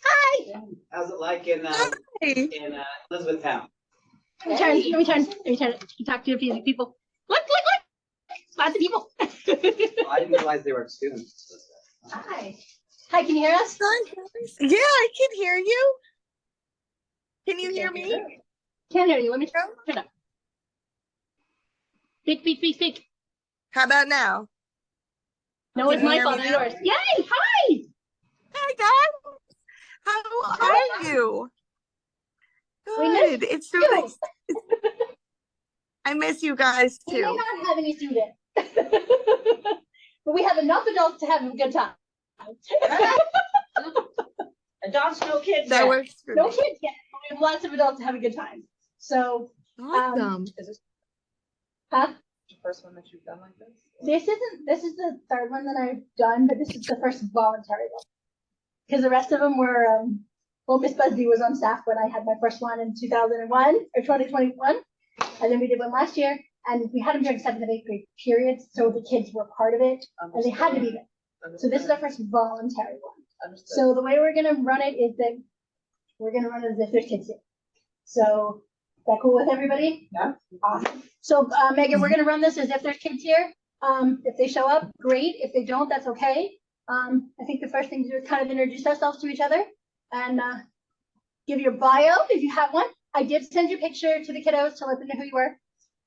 Hi. How's it like in Elizabethtown? Let me turn. Talk to a few people. Look. Lots of people. I didn't realize they were students. Hi, can you hear us? Hi, guys. Yeah, I can hear you. Can you hear me? Can't hear you. Let me turn it up. Speak. How about now? No, it's my fault. Yours. Yay! Hi. Hi, guys. How are you? Good. It's so nice. I miss you guys We may too. not have any students, but we have enough adults to have a good time. Adults, no kids. That works for No me. kids yet, but we have lots of adults to have a good time. So, Awesome. Is this huh? the first one that you've done like this? This is the third one that I've done, but this is the first voluntary one. Because the rest of them were, well, Miss Busby was on staff when I had my first one in 2001 or 2021. And then we did one last year, and we had them during 7th and 8th grade periods, so the kids were part of it, and they had to be there. So this is our first voluntary one. Understood. So the way we're gonna run it is that we're gonna run it as if there's kids here. So, is that cool with everybody? Yeah. Awesome. So, Megan, we're gonna run this as if there's kids here. If they show up, great. If they don't, that's okay. I think the first thing to do is kind of introduce ourselves to each other and give your bio if you have one. I did send your picture to the kiddos to let them know who you were.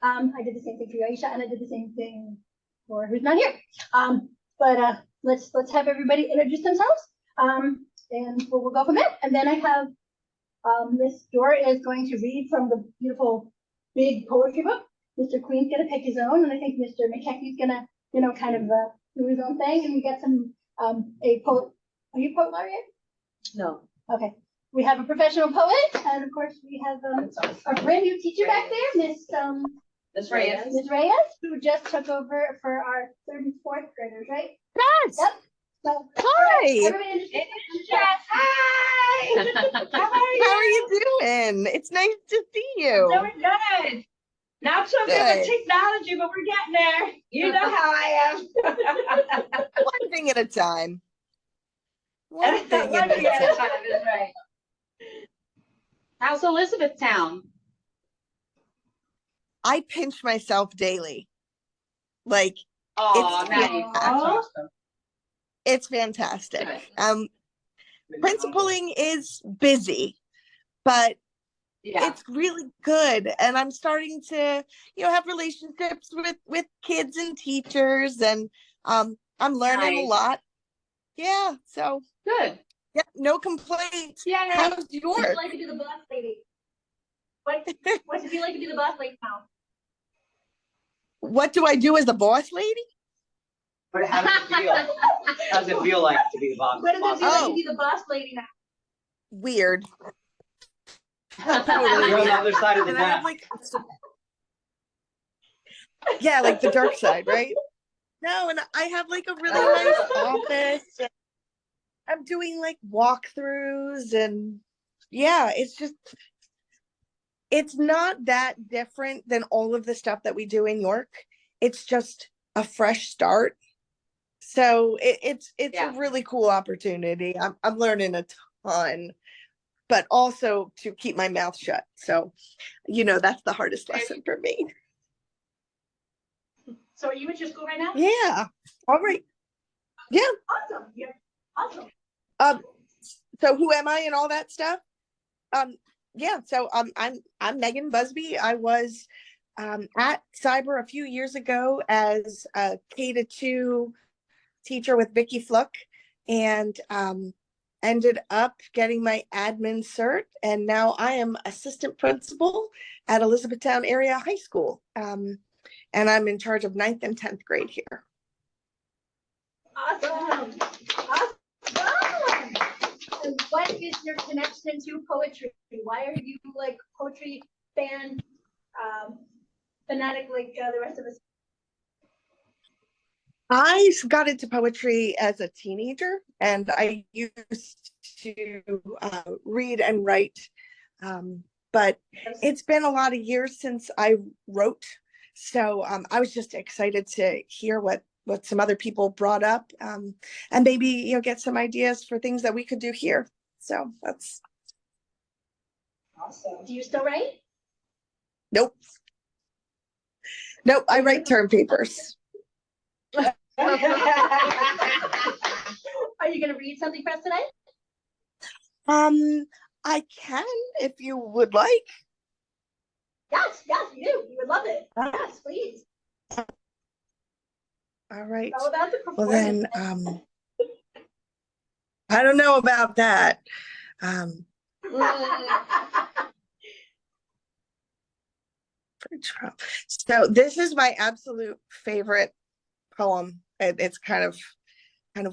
I did the same thing for you, Aisha, and I did the same thing for who's not here. But let's have everybody introduce themselves. And we'll go from there. And then I have Miss Dora is going to read from the beautiful big poetry book. Mr. Queen's gonna pick his own, and I think Mr. McKechnie's gonna, kind of do his own thing. And we got some a poet. Are you a poet laureate? No. Okay. We have a professional poet, and of course we have our brand new teacher back there, Miss Reyes. Ms. Reyes, who just took over for our 3rd and 4th graders, right? Yes. Yep. So, Hi. everybody introduce Hi. How are you doing? It's nice to see you. Doing good. Not so good with Good. technology, but we're getting there. You know how I am. One thing at a time. One thing One at thing a at a time. time is right. How's Elizabethtown? I pinch myself daily. Like, Oh, It's nice. That's awesome. it's fantastic. Good. Principaling is busy, but Yeah. it's really good. And I'm starting to, have relationships with kids and teachers, and I'm learning a Nice. lot. Yeah, so Good. yeah, no complaints. Yeah. How's What's it yours? like to be the boss lady? What's it feel like to be the boss lady now? What do I do as the boss lady? But how does it feel? How does it feel like to be the boss? What does it feel like Oh. to be the boss lady now? Weird. You're on the other side of the And I have net. yeah, like the dark side, right? No, and I have like a really nice office. And I'm doing like walkthroughs, and yeah, it's not that different than all of the stuff that we do in York. It's just a fresh start. So it's Yeah. a really cool opportunity. I'm learning a ton, but also to keep my mouth shut. So, that's the hardest lesson for me. So are you at your school right now? Yeah. All right. Yeah. Awesome. Yeah. Awesome. So who am I and all that stuff? Yeah, so I'm Megan Busby. I was at Cyber a few years ago as a K-2 teacher with Vicky Fluck, and ended up getting my admin cert, and now I am assistant principal at Elizabethtown Area High School. And I'm in charge of 9th and 10th grade here. Awesome. And what is your connection to poetry? Why are you like poetry fan, fanatic like the rest of us? I got into poetry as a teenager, and I used to read and write, but it's been a lot of years since I wrote. So I was just excited to hear what what some other people brought up, and maybe, get some ideas for things that we could do here. So that's, Awesome. Do you still write? nope. Nope, I write term papers. Are you gonna read something for us tonight? I can, if you would like. Yes, we do. We would love it. Yes, please. All right. It's all about the Well performance. then, I don't know about that. So this is my absolute favorite poem. It's kind of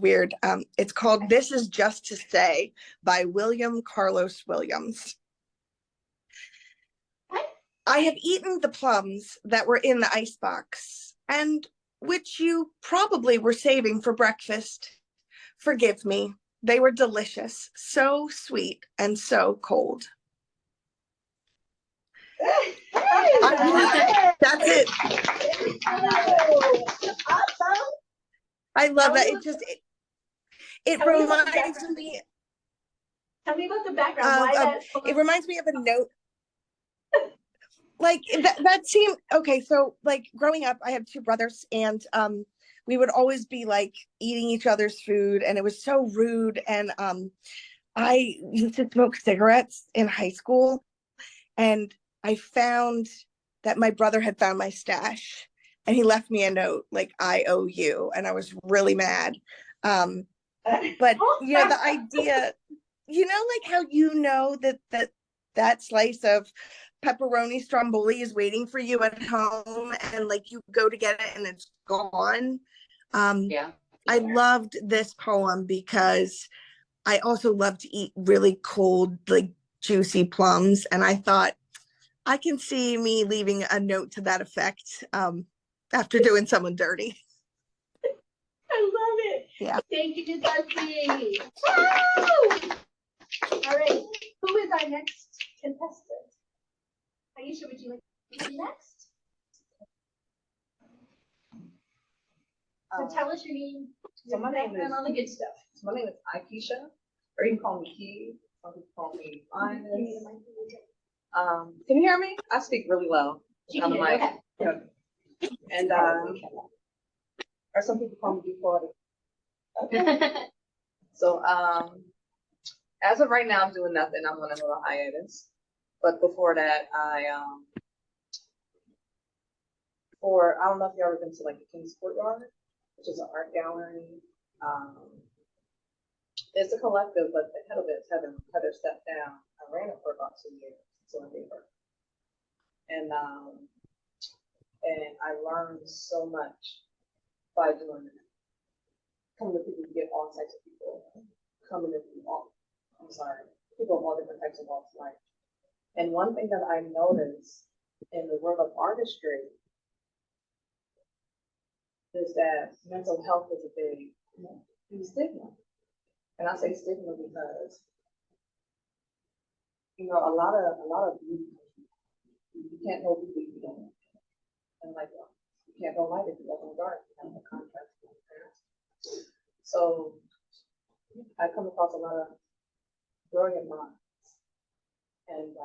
weird. It's called "This Is Just to Say" by William Carlos Williams. I have eaten the plums that were in the icebox, and which you probably were saving for breakfast. Forgive me. They were delicious, so sweet and so cold. That's it. Awesome. I love that. It reminds me. Tell me about the background. Why that? It reminds me of a note. Like that seemed okay. So like growing up, I had two brothers, and we would always be like eating each other's food, and it was so rude. And I used to smoke cigarettes in high school, and I found that my brother had found my stash, and he left me a note like, "I owe you," and I was really mad. But the idea, like how that slice of pepperoni stromboli is waiting for you at home, and like you go to get it and it's gone. Yeah. I loved this poem because I also love to eat really cold, like juicy plums, and I thought I can see me leaving a note to that effect after doing someone dirty. I love it. Yeah. Thank you, Dusty. Woo! All right. Who is our next contestant? Aisha, would you like to be next? So tell us your name. So my name is- and all the good stuff. My name is Aikisha, or you can call me Key. Some people call me Linus. Can you hear me? I speak really low. She on can the hear, mic. okay. And or some people call me B40. So as of right now, I'm doing nothing. I'm on a little hiatus. But before that, I don't know if you've ever been to like the King's Courtyard, which is an art gallery. It's a collective, but the head of it is Heather stepped down. I ran it for about 2 years, so I gave her. And I learned so much by doing it. Coming to people, you get all types of people. People of all different types of walks of life. And one thing that I noticed in the world of artistry is that mental health is a big stigma. And I say stigma because, a lot of beauty, you can't know beauty if you don't know. And like, you can't know light if you don't know dark. You have no contrast. So I come across a lot of brilliant minds, and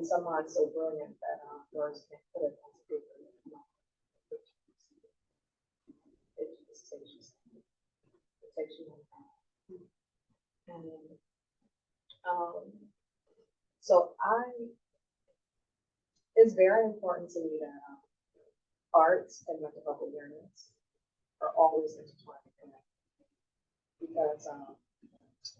some minds so brilliant that words can't put it on paper. It just takes you on. And so it's very important to me that arts and mental health awareness are always intertwined and connected. Because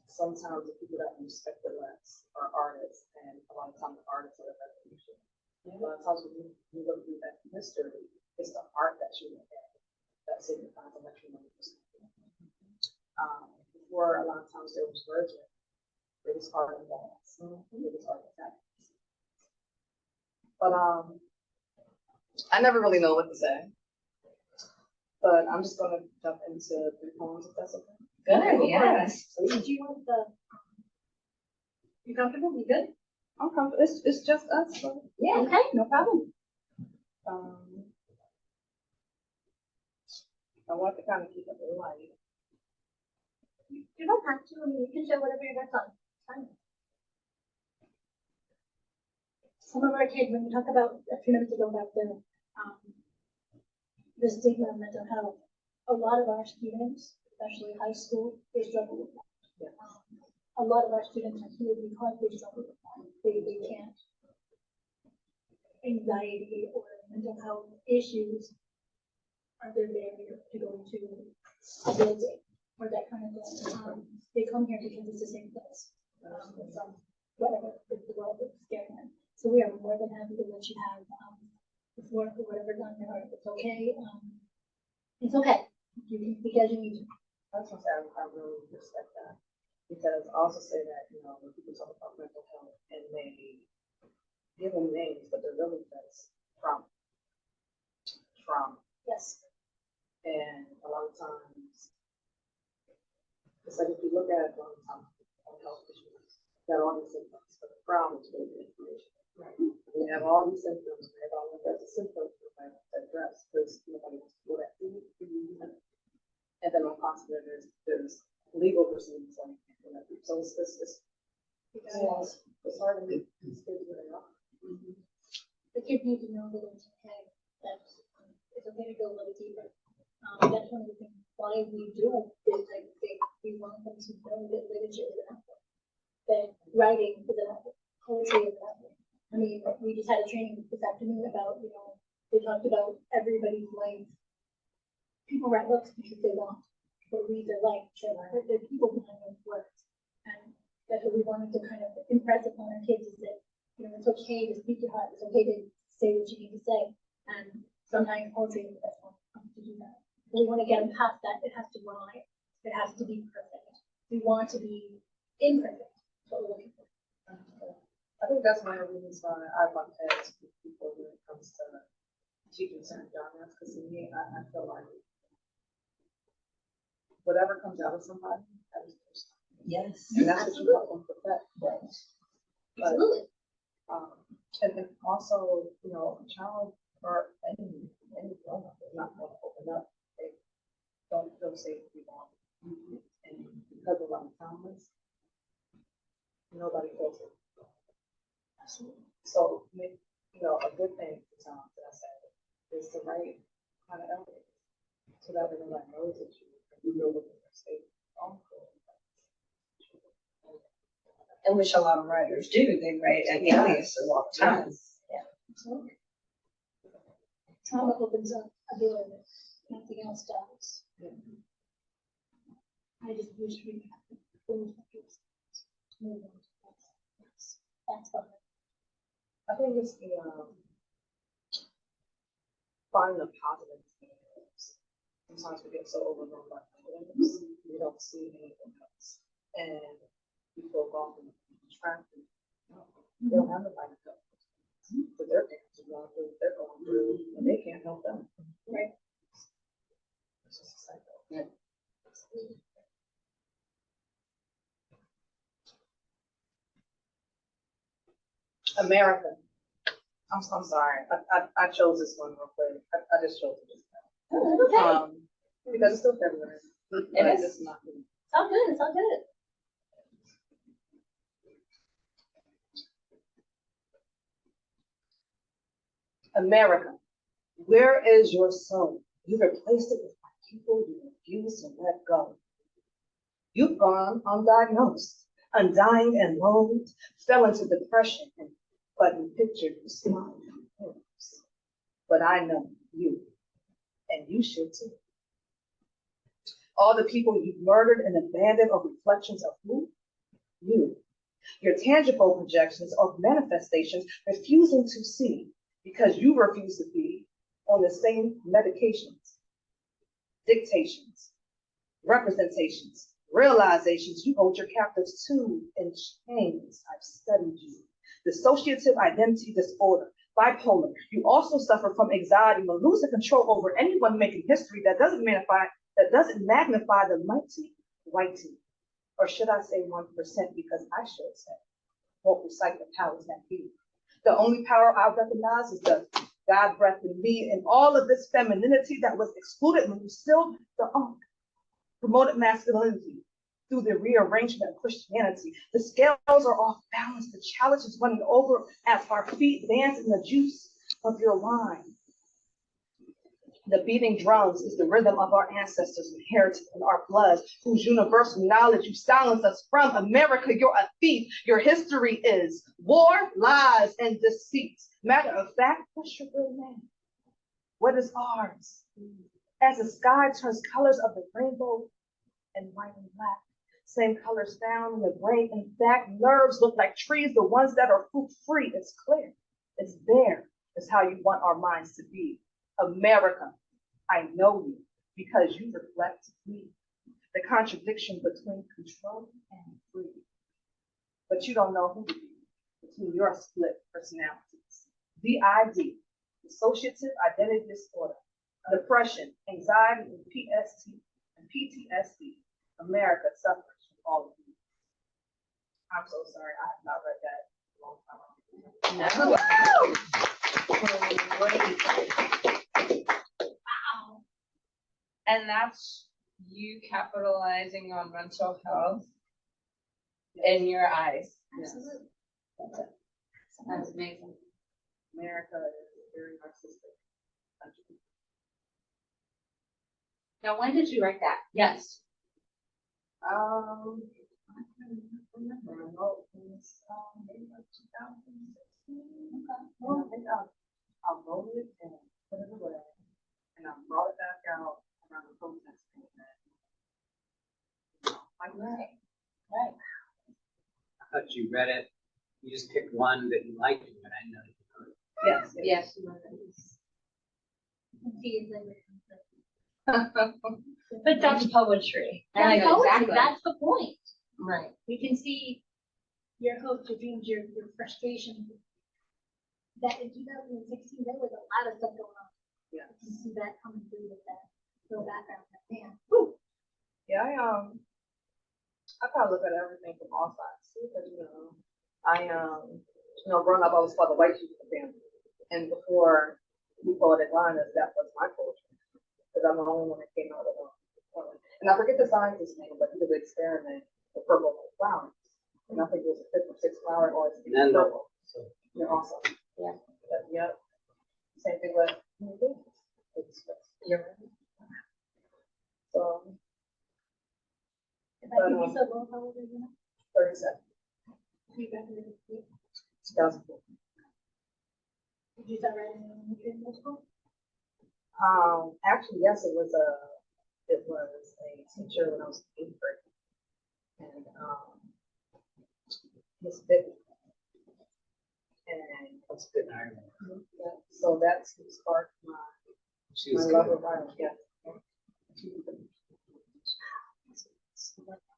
sometimes the people that we respect the less are artists, and a lot of times the artists are the revolution. A lot of times when you look through that history, it's the art that you look at that signifies what you know. Before, a lot of times there was Virgin, it was art and dance, it was art and dance. But I never really know what to say. But I'm just gonna jump into 3 poems if that's okay. Good, yes. So did you want you comfortable? You good? I'm comfortable. It's just us. So. Yeah. Okay, no problem. I want to kind of keep it light. You don't have to, I mean, you can show whatever your guts on. Fine. Some of our kids, when we talk about a few minutes ago about the stigma of mental health, a lot of our students, especially high school, they struggle with that. Yes. A lot of our students are here because they struggle with that. They can't. Anxiety or mental health issues are their barrier to go to a building or that kind of thing. They come here because it's the same place. From whatever the world is scaring them. So we are more than happy to let you have this work or whatever done there. It's okay. It's okay. You can speak as you need to. I was gonna say, I really respect that. Because I also say that, you know, when people talk about mental health and they give them names, but they're really just trauma. Trauma. Yes. And a lot of times, it's like if you look at it a lot of times on health issues, that all these symptoms, but the problem is really the information. Right. We have all these symptoms, and everyone has the symptoms to address, because nobody wants to go that deep. And then on top of it, there's legal proceedings like that. So it's hard to make these kids where they are. The kids need to know that it's okay. That it's okay to go a little deeper. That's one of the things why we do this type of thing. We want them to know that literature is an outlet, that writing is an outlet, poetry is an outlet. I mean, we just had a training this afternoon about, you know, we talked about everybody's life. People write books because they want to read their life. They're people behind those words. And that's what we wanted to kind of impress upon our kids is that, you know, it's okay to speak your heart. It's okay to say what you need to say. And sometimes poetry is the best one to do that. We want to get them past that. It has to rhyme. It has to be perfect. We want to be imperfect. That's what we're looking for. I think that's one of the reasons why I want to ask people when it comes to teaching certain genres, because to me, I feel like whatever comes out of somebody, that is their stuff. Yes. And that's what you help them perfect. Right. But, Absolutely. and then also, you know, a child or any grown up is not going to open up. They don't feel safe to be born. And because of our traumas, nobody feels safe. Absolutely. So, you know, a good thing for times that I said is to write kind of elevate so that when nobody knows that you know what they're safe. And which a lot of writers do, they write at alias all the time. Absolutely. Trauma opens up a door that nothing else does. I just wish we had the move on. That's fine. I think it's the finding the positive things. Sometimes we get so overwhelmed by negatives, we don't see anything else. And we feel off and distracted. They don't have the light to go. But their parents are going through, they're going through, and they can't help them. Right. It's just a cycle. American. I'm sorry. I chose this one real quick. I just chose it just now. Oh, that's okay. Because it's still February. It is. It's not. It's all good. It's all good. America, where is your soul? You replaced it with people you refuse to let go. You've gone undiagnosed, undying and lonely, fell into depression, but you pictured you smiling. But I know you, and you should too. All the people you've murdered and abandoned are reflections of who? You. Your tangible projections of manifestations refusing to see because you refuse to be on the same medications, dictations, representations, realizations you hold your captives to in chains. I've studied you. Dissociative identity disorder, bipolar. You also suffer from anxiety and losing control over anyone making history that doesn't magnify the mighty whitey. Or should I say 1%, because I should say, won't recite the powers that be. The only power I recognize is the God breathed in me, and all of this femininity that was excluded when you still promoted masculinity through the rearrangement of Christianity. The scales are off balance. The chalice is running over as our feet dance in the juice of your wine. The beating drums is the rhythm of our ancestors inherited in our blood, whose universal knowledge you silence us from. America, you're a thief. Your history is war, lies, and deceit. Matter of fact, what's your real name? What is ours? As the sky turns colors of the rainbow and white and black, same colors found in the brain. In fact, nerves look like trees, the ones that are fruit-free. It's clear. It's there. It's how you want our minds to be. America, I know you because you reflect me. The contradiction between control and free. But you don't know who to be between your split personalities. DID, dissociative identity disorder, depression, anxiety, and PTSD. America suffers from all of these. I'm so sorry, I have not read that in a long time. No. And that's you capitalizing on mental health in your eyes. Absolutely. That's amazing. America is a very narcissistic country. Now, when did you write that? Yes. I can't remember. I know it was maybe like 2016. I think I wrote it and put it away, and I brought it back out around the protest thing. Like that. Right. I thought you read it, you just picked one that you liked, but I know that you heard it. Yes. Yes. But that's poetry. I That's know, poetry, exactly. that's the point. Right. You can see your hopes, your dreams, your frustration. That in 2016, there was a lot of stuff going on. Yeah. You can see that coming through with that little background. Man, Yeah, I kind of look at everything from all sides too, because growing up I was part of the white people family, and before we poetic liners, that was my poetry, because I'm the only one that came out of it. And I forget the scientist's name, but he did an experiment with purple flowers, and I think it was a fifth or sixth flower, or it's And then purple. so You're awesome. Yeah. But, yeah. Same thing with You're right. So if I could be so low, how old are you now? 37, You graduated with 2004. Did you start writing in middle school? Actually, yes, it was a teacher when I was in 8th grade, and Miss Vicky, and that's good. I remember. so that's what sparked She my was love good. of writing. Yeah.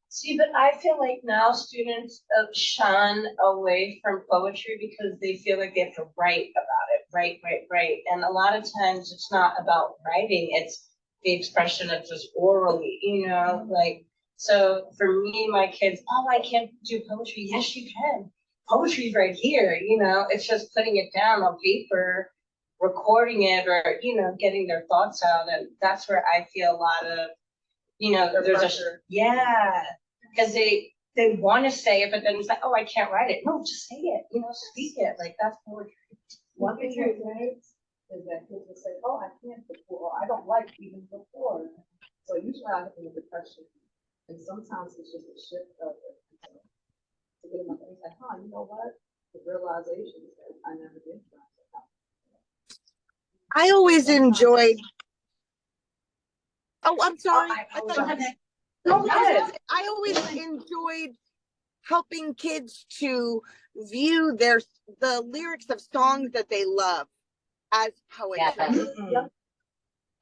See, but I feel like now students shun away from poetry because they feel like they have to write about it, write. And a lot of times it's not about writing, it's the expression of just orally, like, so for me, my kids, oh, I can't do poetry. Yes, you can. Poetry's right here, it's just putting it down on paper, recording it, or, getting their thoughts out. And that's where I feel a lot of, there's pressure. because they want to say it, but then it's like, oh, I can't write it. No, just say it, speak it. Like, that's poetry. One thing I learned is that kids will say, "Oh, I can't before," or "I don't like even before." So you try to think of the question, and sometimes it's just a shift of it. To get them up and say, "Huh, you know what?" The realization is that I never did try to. I always enjoyed. Oh, I'm sorry. I Go thought- ahead. I always enjoyed helping kids to view the lyrics of songs that they love as poetry, Mhm.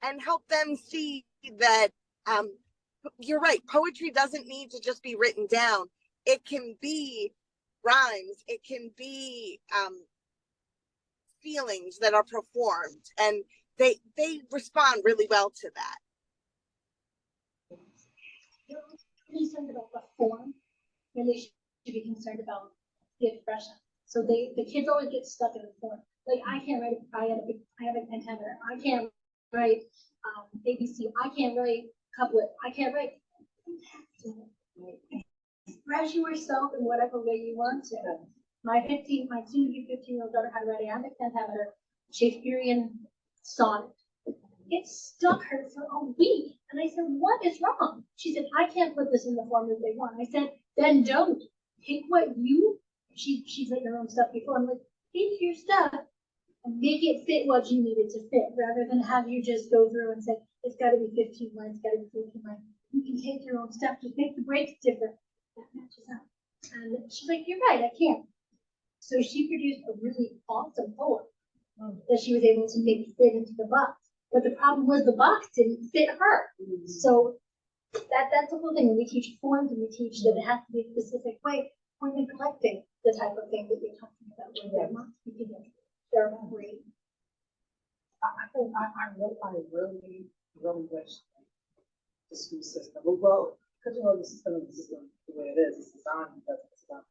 and help them see that you're right. Poetry doesn't need to just be written down. It can be rhymes. It can be feelings that are performed, and they respond really well to that. Concerned about the form, when they should be concerned about the expression. So the kids always get stuck in the form. Like, I can't write, I have an antenna, I can't write, ABC, I can't write couplet, I can't write. Express yourself in whatever way you want to. My soon to be 15-year-old daughter had read Iambic pentameter, Shakespearean sonnet. It stuck her for a week. And I said, what is wrong? She said, I can't put this in the form that they want. I said, then don't. Pick what she's written her own stuff before. I'm like, take your stuff and make it fit what you need it to fit, rather than have you just go through and say, it's gotta be 15 lines, it's gotta be 14 lines. You can take your own stuff, just make the breaks different. That matches up. And she's like, you're right, I can't. So she produced a really awesome poem that she was able to make fit into the box. But the problem was the box didn't fit her. So that's the whole thing. When we teach forms and we teach that it has to be a specific way, we're neglecting the type of thing that you're talking about. When they're not speaking of their brain. I think I really wish the school system, well, because the system the way it is, it's designed because it's designed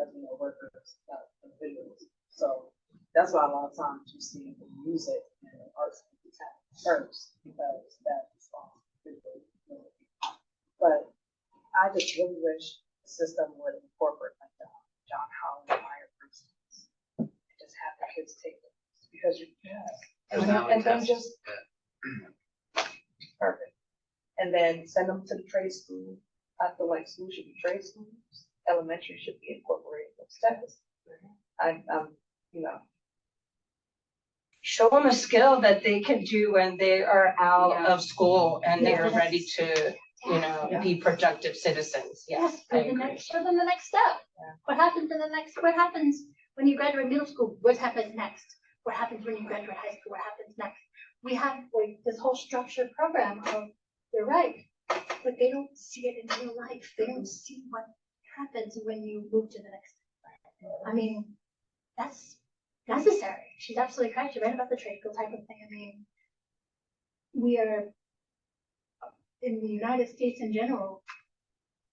as workers, not individuals. So that's why a lot of times you see the music and the arts first, because that's visual. But I just really wish the system would incorporate like the John Holland Meyer, for instance, and just have the kids take it, because and then just perfect, and then send them to the trade school. I feel like schools should be trade schools. Elementary should be incorporated with status. Show them a skill that they can do when they are out of school and they're ready to, be productive citizens. Yes, I agree. Show them the next step. Yeah. What happens when you graduate middle school? What happens next? What happens when you graduate high school? What happens next? We have like this whole structured program of, you're right, but they don't see it in real life. They don't see what happens when you move to the next step. I mean, that's necessary. She's absolutely correct. You're right about the trade school type of thing. I mean, we are, in the United States in general,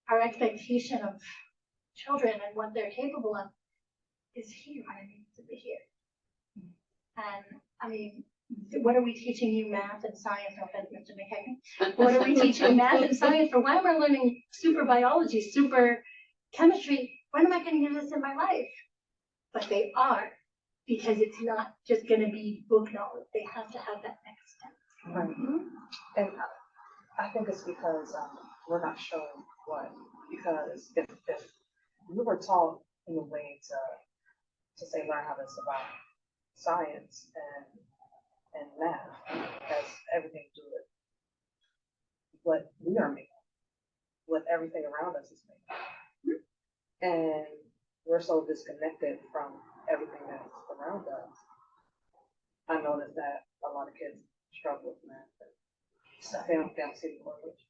our expectation of children and what they're capable of is here. I mean, to be here. And I mean, what are we teaching you math and science? No offense, Mr. McKagan. What are we teaching math and science for? Why am I learning super biology, super chemistry? When am I going to use this in my life? But they are, because it's not just going to be book knowledge. They have to have that next step. Right. And I think it's because we're not showing what. Because if we were taught in a way to say learn how to survive science and math has everything to do with what we are made of, what everything around us is made of. And we're so disconnected from everything that's around us. I noticed that a lot of kids struggle with math. They don't see the correlation.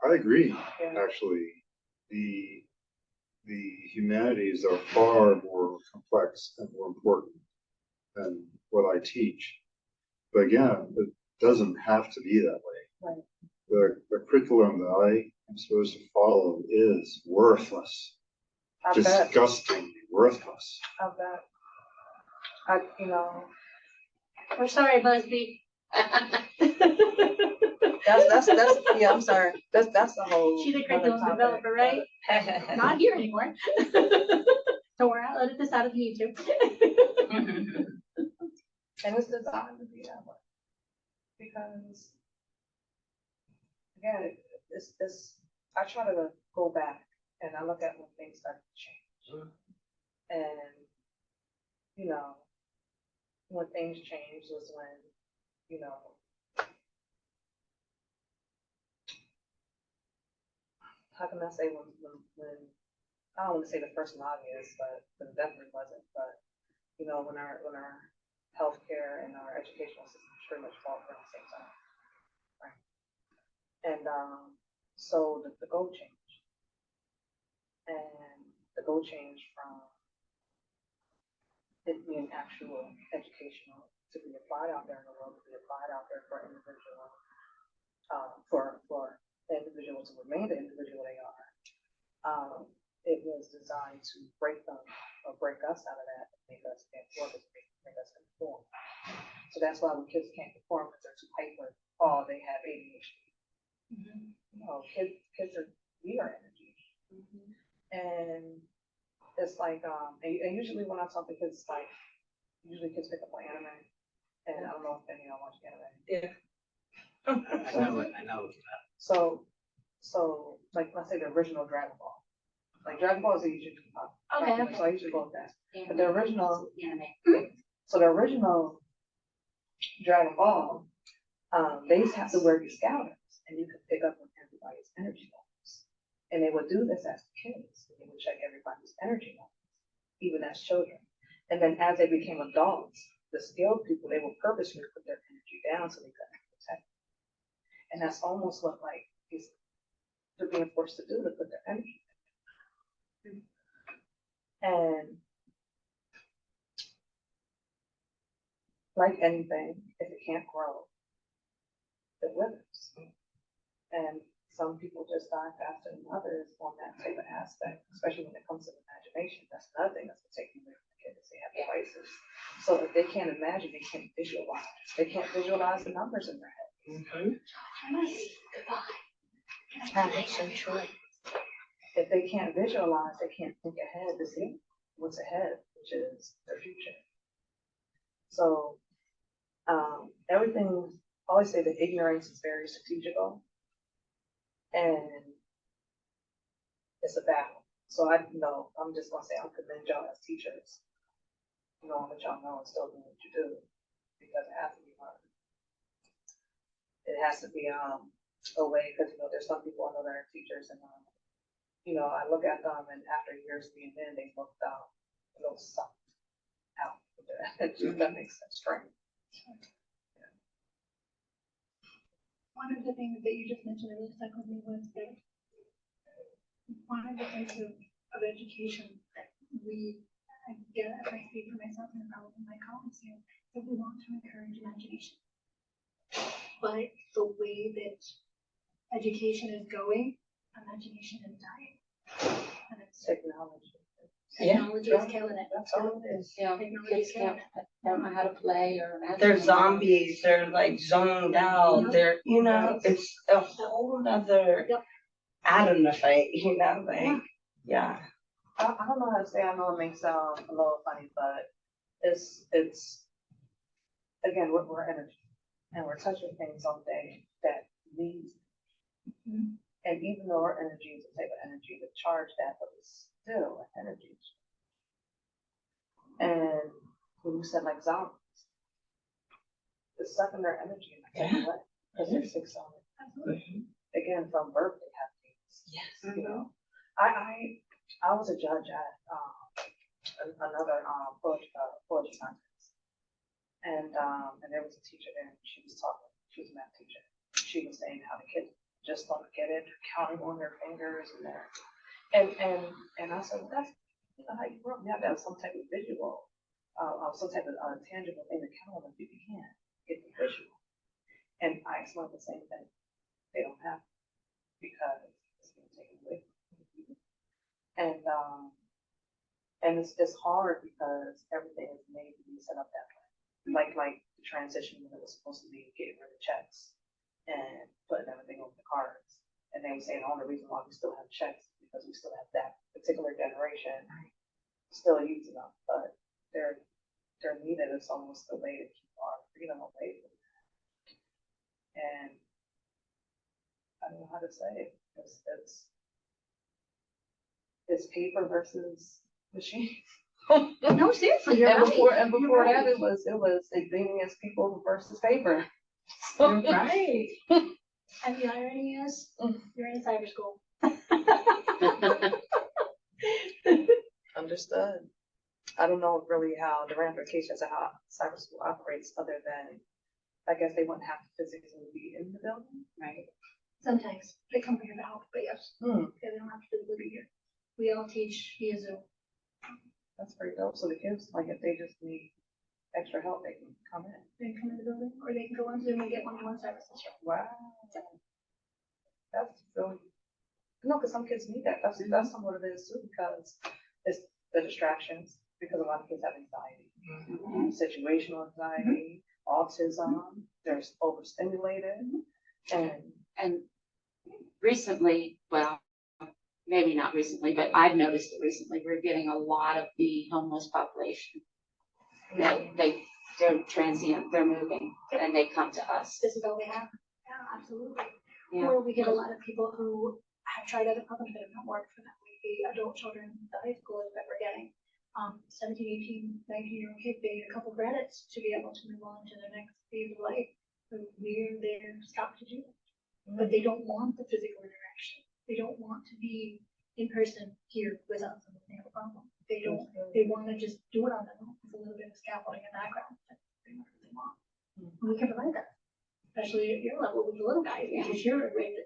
I agree, Yeah. actually. The humanities are far more complex and more important than what I teach. But again, it doesn't have to be that way. Right. The curriculum that I am supposed to follow is worthless. I bet. Disgustingly worthless. I bet. We're sorry, Busby. That's yeah, I'm sorry. That's the whole. She's a curriculum developer, right? Not here anymore. Don't worry, I'll edit this out of YouTube. And it's designed to be that way. Because again, it's I try to go back and I look at when things start to change. And when things changed was when, how can I say when I don't want to say the first and obvious, but it definitely wasn't. But when our healthcare and our educational system pretty much fall around the same time, right? And so the goal changed, and the goal changed from it being actual educational to be applied out there in the world, to be applied out there for individual, for the individual to remain the individual they are. it was designed to break them or break us out of that, make us absorb it, make us conform. So that's why when kids can't conform because they're too hyper, oh, they have ADHD. No, kids we are energy. And it's like, and usually when I talk to kids, it's like, usually kids pick up on anime. And I don't know if any of y'all watch anime. Yeah. I know it, I know. So like, let's say the original Dragon Ball. Like Dragon Ball is usually Okay. so I usually go with that. But the original so the original Dragon Ball, they used to have to wear these scouters, and you could pick up on everybody's energy levels. And they would do this as kids. They would check everybody's energy levels, even as children. And then as they became adults, the skilled people, they would purposely put their energy down so they couldn't protect. And that's almost what like they're being forced to do, to put their energy down. And like anything, if it can't grow, it withers. And some people just die faster than others on that type of aspect, especially when it comes to imagination. That's another thing that's gonna take you away from the kids. They have devices. So if they can't imagine, they can't visualize. They can't visualize the numbers in their head. That's so true. If they can't visualize, they can't think ahead to see what's ahead, which is their future. So everything, I always say that ignorance is very strategical, and it's a battle. So I'm just gonna say, I'll commend y'all as teachers, knowing that y'all know and still doing what you do, because it has to be hard. It has to be a way, because there's some people I know that are teachers, and I look at them, and after years being in, they looked a little sucked out with their energy, if that makes sense, right? One of the things that you just mentioned that really stuck with me was that one of the types of education that we, again, if I speak for myself and probably my colleagues here, that we want to encourage imagination. But the way that education is going, imagination is dying. And it's Technology. Technology is killing it. That's all it is. Yeah, Technology kids is killing can't, don't know how to play or. They're zombies, they're like zoned out, they're, it's a whole nother Yep. atom to fight, like, yeah. I don't know how to say, I know it may sound a little funny, but it's again, we're energy, and we're touching things all day that needs. And even though our energy is a type of energy to charge that, but it's still an energy. And when you said like zombies, it's sucking their energy in a certain way, because they're sick on it. Again, from birth they have things. Yes. I was a judge at another poetry contest, and there was a teacher there, and she was a math teacher. She was saying how the kids just don't get it, they're counting on their fingers and I said, well, that's how you grow up. You have to have some type of visual, some type of tangible thing to count on if you can't get the visual. And I explained the same thing. They don't have it because it's being taken away from them. And it's hard because everything is made to be set up that way. Like the transition when it was supposed to be getting rid of checks and putting everything over the cards. And they were saying the only reason why we still have checks is because we still have that particular generation still using them. But they're needed as almost a way to keep our freedom away from that. And I don't know how to say it. It's paper versus machine. No, seriously, you're And right. before that it was convenience people versus paper. You're right. And the irony is, you're in cyber school. Understood. I don't know really how the ramifications of how cyber school operates, other than I guess they wouldn't have to physically be in the building. Right. Sometimes they come here to help, but yes, they don't have to physically be here. We all teach via Zoom. That's pretty dope. So the kids, like, if they just need extra help, they can come in. They can come in the building, or they can go on Zoom and get one-to-one services. Wow. That's really No, because some kids need that. That's some what it is too, because it's the distractions, because a lot of kids have anxiety, situational anxiety, autism, they're overstimulated, and And recently, well, maybe not recently, but I've noticed it recently, we're getting a lot of the homeless population. They're transient, they're moving, and they come to us. This is all they have. Yeah, absolutely. Yeah. Or we get a lot of people who have tried other programs that have not worked for them. The adult children, the high schoolers that we're getting, 17, 18, 19-year-old kids, they need a couple credits to be able to move on to their next phase of life. So we're there to stop to do it. But they don't want the physical interaction. They don't want to be in person here with us when they have a problem. They don't, they want to just do it on their own with a little bit of scaffolding and background. That's pretty much what they want. And we can provide that, especially at your level with the little guy, because you're rated.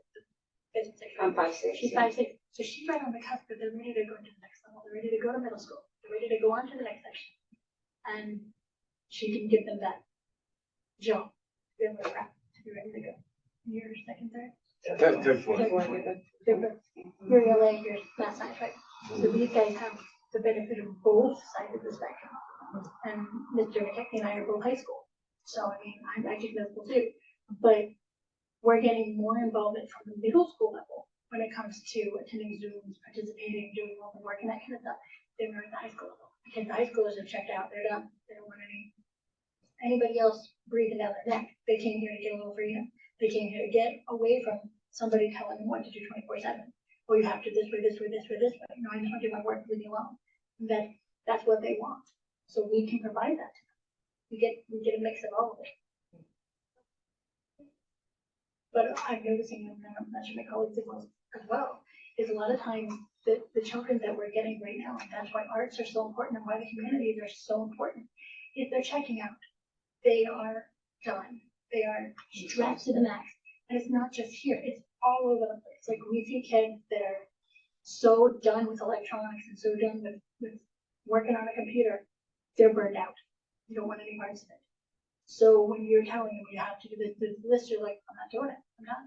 I'm 5'6". She's 5'6", so she's right on the cusp, but they're ready to go into the next level. They're ready to go to middle school. They're ready to go on to the next section, and she can give them that jump to be able to wrap, to be ready to go. You're second, third. Third, fourth. You're LA, you're math science, right? So these guys have the benefit of both sides of the spectrum. And Mr. McKechnie and I are both high school. So, I mean, I teach middle school too. But we're getting more involvement from the middle school level when it comes to attending Zooms, participating, doing all the work and that kind of stuff than we're at the high school level. Because the high schoolers have checked out, they're done. They don't want anybody else breathing down their neck. They came here to get a little freedom. They came here to get away from somebody telling them what to do 24/7. Well, you have to this way, this way, this way, this way. No, I just want to do my work, leave me alone. That's what they want. So we can provide that to them. We get a mix of all of it. But I'm noticing, and I'm not sure my colleagues as well, is a lot of times the children that we're getting right now, and that's why arts are so important and why the humanities are so important, is they're checking out. They are done. They are stressed to the max. And it's not just here, it's all over the place. Like we see kids that are so done with electronics and so done with working on a computer, they're burned out. You don't want any parts of it. So when you're telling them you have to do this, you're like, I'm not doing it. I'm not.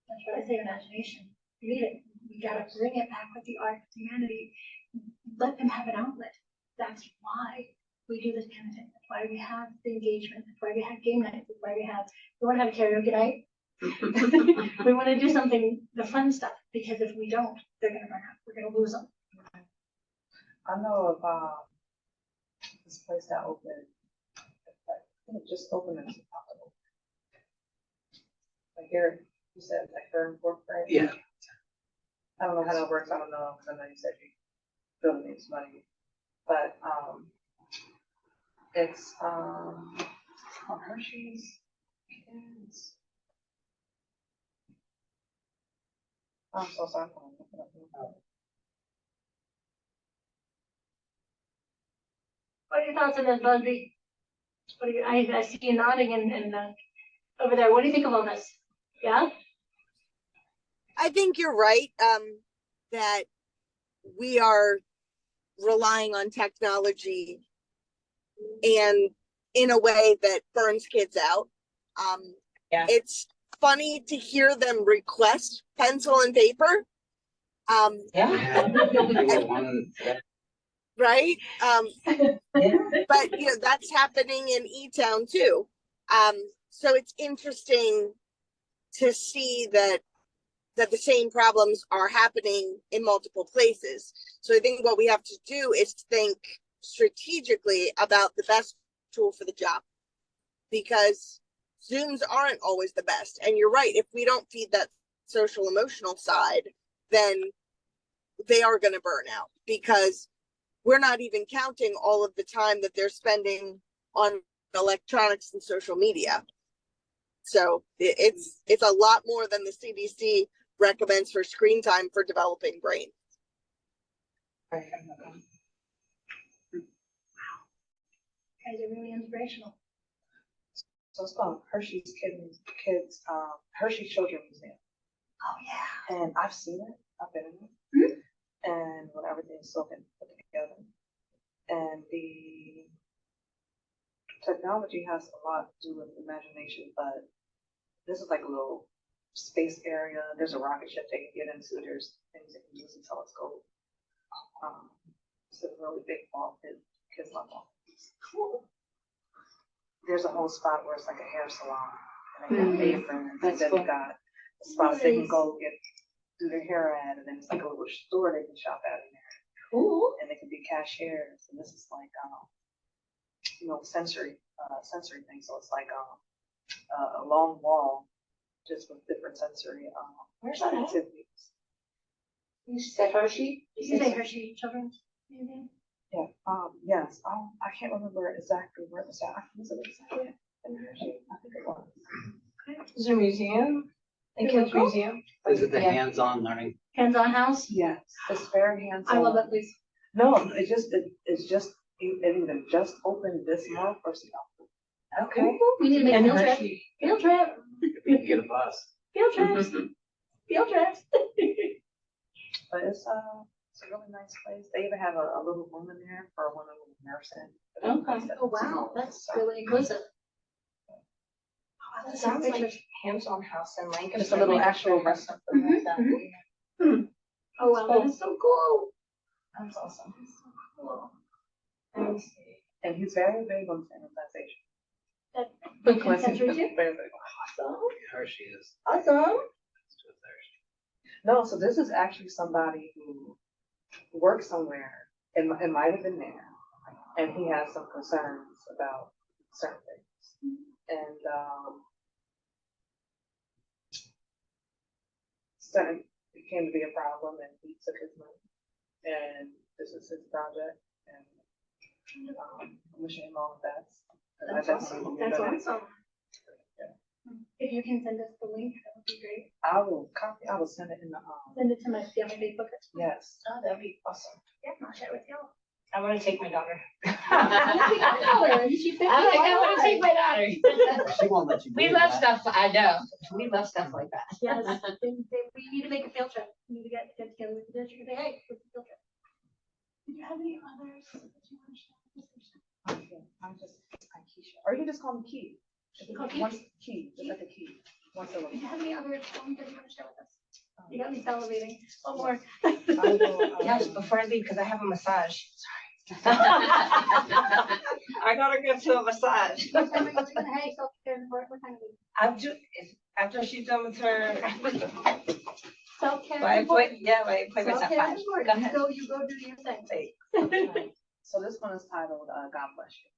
That's what I say, imagination. You need it. We gotta bring it back with the art, humanity. Let them have an outlet. That's why we do this kind of thing. That's why we have the engagement. That's why we have game nights. That's why we want to have a karaoke night. We want to do something, the fun stuff, because if we don't, they're gonna burn out. We're gonna lose them. I know of this place that opened. I think it just opened in Chicago. Like here, you said like third and fourth grade. Yeah. I don't know how that works. I don't know, because I know you said you building needs money, but it's called Hershey's Kids. I'm so sorry. What are your thoughts on this, Busby? I see you nodding and over there. What do you think of all this? Yeah? I think you're right, that we are relying on technology and in a way that burns kids out. Yeah. It's funny to hear them request pencil and paper. Yeah. Right? But you know, that's happening in E-Town too. So it's interesting to see that the same problems are happening in multiple places. So I think what we have to do is think strategically about the best tool for the job, because Zooms aren't always the best. And you're right, if we don't feed that social emotional side, then they are going to burn out, because we're not even counting all of the time that they're spending on electronics and social media. So it's a lot more than the CDC recommends for screen time for developing brain. Guys are really inspirational. So it's called Hershey's Kids, Hershey Children Museum. Oh yeah. And I've seen it. I've been in it. And when everything's so been put together. And the technology has a lot to do with imagination, but this is like a little space area. There's a rocket ship they can get into. There's things that can use a telescope. It's a really big ball pit, kids love ball pits. Cool. There's a whole spot where it's like a hair salon, and they have aprons, and That's then cool. they got a spot they can go do their hair at, and then it's like a little store they can shop at in there. Cool. And they can be cashiers, and this is like, sensory things, so it's like, a long wall, just with different sensory, Where's that at? activities. You said Hershey? You say Hershey Children's Museum? Yeah, yes, I can't remember exactly where it was at. Was it exactly in Hershey? I think it was. Is there a museum? A Is it kids local? museum? Is it the Yeah. hands-on learning? Hands-on house? Yes, it's very hands-on. I love that place. No, it either just opened this month or so. Okay. We need to make a And field trip. Hershey. Field trip. Get a bus. Field trips. Field trips. But it's a really nice place. They even have a little room in there for women with nursing. Okay. Oh, wow, that's really inclusive. That sounds like a hands-on house in Lincoln. Just a little Make actual sure there's something like that. Mhm, Oh, wow, that is so cool. That's awesome. Cool. Let me see. And he's very big on sanitization. That- Very, Sensory too? very. Awesome. Hershey is. Awesome. No, so this is actually somebody who works somewhere, it might have been there, and he has some concerns about certain things. And, certain, it came to be a problem, and he took his money, and this is his project, and, I'm wishing him all the best. That's awesome. That's awesome. Yeah. If you can send us the link, that would be great. I will send it in the, Send it to my family Facebook. yes. Oh, that'd be awesome. Yeah, I'll share with you. I want to take my daughter. She picked I think I it want to take my daughter. She won't let you. We do love that. stuff, I know, we love stuff like that. Yes, we need to make a field trip. We need to get together with the district and say, hey, let's field trip. Did you have any others that you want to share? I'm just, Keisha, or you can just call me Key. Call Key? One key, just like a key, one syllable. Do you have any other poems that you want to share with us? You got me salivating. One more. I will, Yes, before I leave, because I have a massage. Sorry. I gotta go to a massage. What time are you gonna hang self-care? What time are you? After she's done with her. Self-care. My is important. appointment's at Self-care 5. is important. Go ahead. You go do your thing. Okay. So this one is titled, God Bless You.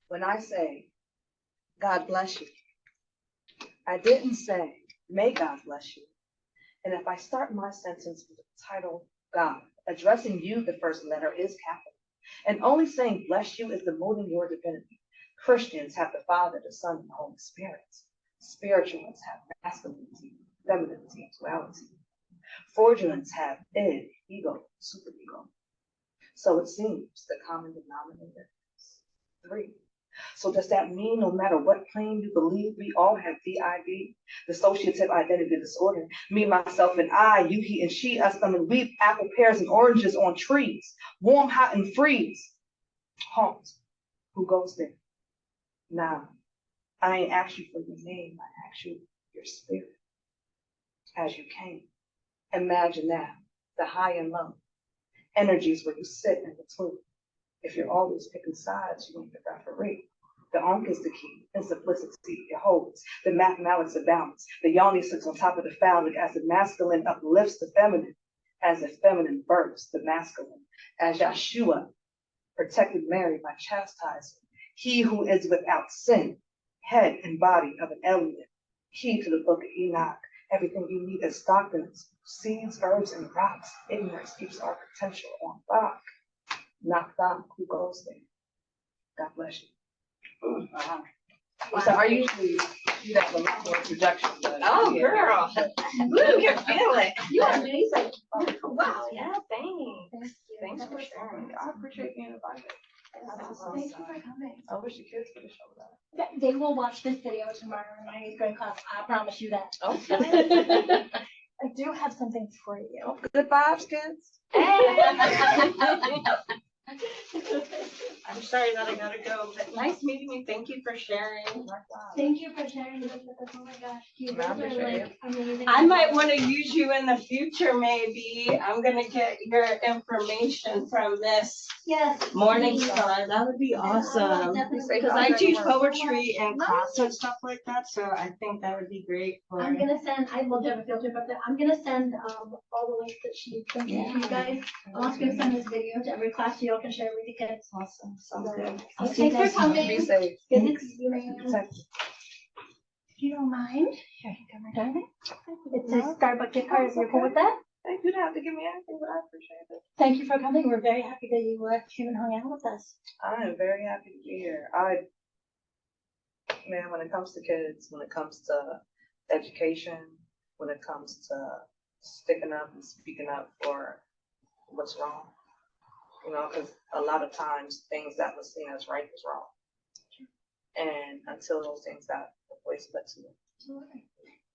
When I say, God bless you, I didn't say, may God bless you. And if I start my sentence with the title, God, addressing you, the first letter is capital. And only saying bless you is demoting your divinity. Christians have the Father, the Son, and the Holy Spirit. Spiritualists have masculinity, femininity, duality. Fraudulents have id, ego, superego. So it seems the common denominator is 3. So does that mean no matter what plane you believe, we all have DID, dissociative identity disorder? Me, myself, and I, you, he, and she, us, them, and we, apple, pears, and oranges on trees, warm, hot, and freeze. Haunt, who goes there? Nah, I ain't asked you for your name, I asked you your spirit. As you came, imagine that, the high and low, energies where you sit in between. If you're always picking sides, you ain't the referee. The onk is the key, and simplicity it holds. The mathematics of balance. The yoni sits on top of the phallic as the masculine uplifts the feminine, as the feminine births the masculine. As Yeshua protected Mary by chastising. He who is without sin, head and body of an alien. Key to the book of Enoch. Everything you need is doctrines, seeds, herbs, and rocks. Ignorance keeps our potential on lock. Knock, knock, who goes there? God bless you. So I usually do that with a lot more projection. But Oh, yeah. girl. You can feel it. You are amazing. Wow, yeah, thanks. Thank you. Thanks for sharing. I appreciate being invited. Thank you for coming. I wish the kids could have showed up. They will watch this video tomorrow in my 8th grade class. I promise you that. Okay. I do have something for you. Good vibes, kids. I'm sorry that I gotta go, but nice meeting you. Thank you for sharing. Thank you for sharing this with us. Oh my gosh, you guys are like amazing. I might want to use you in the future, maybe. I'm gonna get your information from this Yes. Morning please. Star. That would be awesome. Definitely. Because I teach poetry and class and stuff like that, so I think that would be great for. I'm gonna send, I will do a field trip up there. I'm gonna send, all the links that she sent to you guys. I'm also gonna send this video to every class so y'all can share it with the kids. Awesome, sounds good. Thanks for coming. Be safe. Good to see you, man. If you don't mind, here you go, my darling. It's a Starbucks gift card. If you're cool with that? You don't have to give me anything, but I appreciate it. Thank you for coming. We're very happy that you came and hung out with us. I am very happy to be here. Man, when it comes to kids, when it comes to education, when it comes to sticking up and speaking up for what's wrong, you know, because a lot of times things that was seen as right is wrong. And until those things got replaced, but to Absolutely.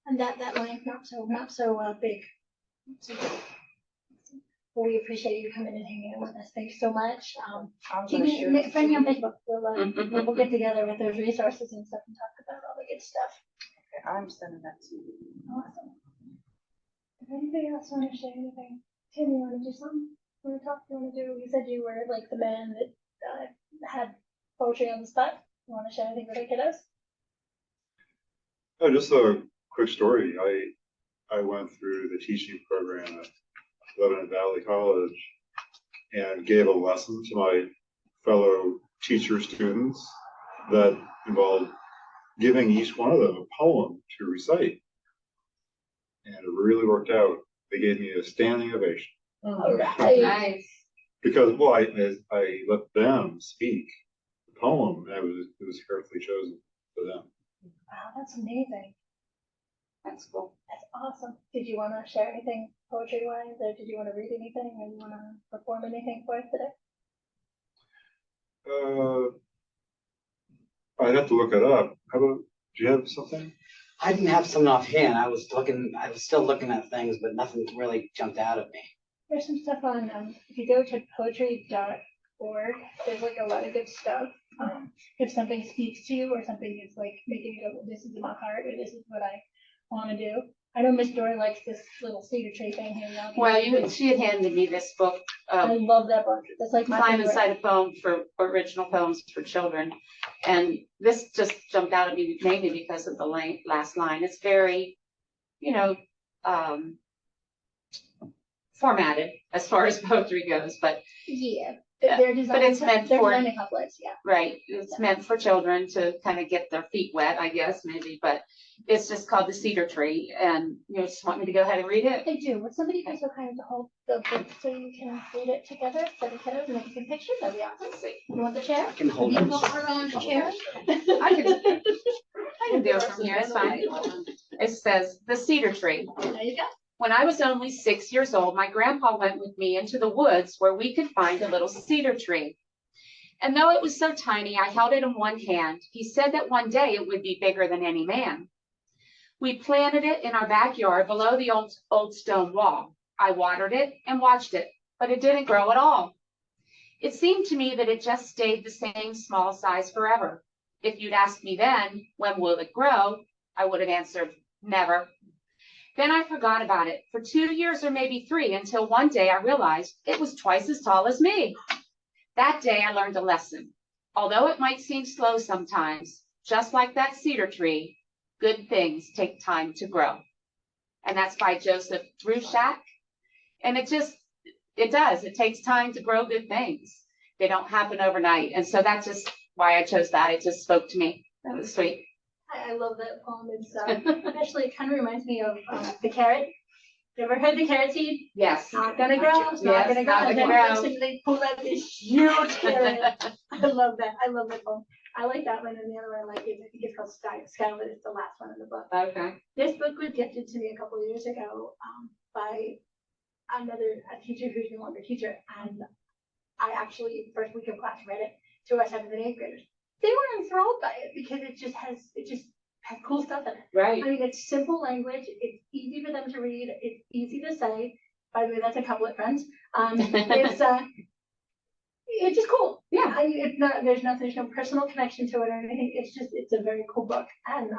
And that line, not so big. Well, we appreciate you coming and hanging out with us. Thanks so much. I'm Keep gonna me, share. friend me on Facebook. We'll get together with those resources and stuff and talk about all the good stuff. I'm sending that to you. Awesome. If anybody else want to share anything, Tim, you want to do something? Want to talk? You want to do? You said you were like the man that had poetry on the spot. You want to share anything with the kiddos? Oh, just a quick story. I went through the teaching program at Lebanon Valley College and gave a lesson to my fellow teacher students that involved giving each one of them a poem to recite. And it really worked out. They gave me a standing ovation. All right. Nice. Because, well, I let them speak the poem, and it was carefully chosen for them. Wow, that's amazing. That's cool. That's awesome. Did you want to share anything poetry-wise, or did you want to read anything, or you want to perform anything for us today? I'd have to look it up. How about, do you have something? I didn't have something offhand. I was still looking at things, but nothing really jumped out at me. There's some stuff on, if you go to poetry.org, there's like a lot of good stuff. If something speaks to you or something is like making you go, well, this is in my heart, or this is what I want to do. I know Miss Dory likes this little cedar tree thing here. Well, she had handed me this book, I love that book. That's like my Climb favorite. Inside a Poem for original poems for children. And this just jumped out at me mainly because of the last line. It's very, formatted as far as poetry goes, but Yeah. Yeah, They're designed, but it's meant they're for- designed in couplets, yeah. right, it's meant for children to kind of get their feet wet, I guess, maybe, but it's just called The Cedar Tree, and you just want me to go ahead and read it? They do. Would somebody be so kind to hold the book so you can read it together for the kiddos and make some pictures? That'd be awesome. Let's see. You want the chair? I can hold You it. can hold on the chair. I can do it from here, it's fine. It says, The Cedar Tree. There you go. When I was only 6 years old, my grandpa went with me into the woods where we could find a little cedar tree. And though it was so tiny, I held it in one hand. He said that one day it would be bigger than any man. We planted it in our backyard below the old stone wall. I watered it and watched it, but it didn't grow at all. It seemed to me that it just stayed the same small size forever. If you'd asked me then, when will it grow? I would have answered, never. Then I forgot about it for 2 years or maybe 3 until one day I realized it was twice as tall as me. That day I learned a lesson. Although it might seem slow sometimes, just like that cedar tree, good things take time to grow. And that's by Joseph Bruchac. And it does. It takes time to grow good things. They don't happen overnight. And so that's just why I chose that. It just spoke to me. That was sweet. I love that poem. It's actually it kind of reminds me of the carrot. You ever heard the carrot seed? Yes. Not gonna grow. It's not Yes, gonna grow. not And gonna then grow. eventually they pull out this huge carrot. I love that. I love that poem. I like that one, and the other one I like is I think it's called Skylit. It's the last one in the book. Okay. This book was gifted to me a couple of years ago by a teacher who's no longer a teacher, and I actually first week of class read it to our 7th and 8th graders. They were enthralled by it because it just has cool stuff in it. Right. I mean, it's simple language. It's easy for them to read. It's easy to say. By the way, that's a couplet, friends. it's just cool. Yeah. It's not, there's no personal connection to it or anything. It's a very cool book. And,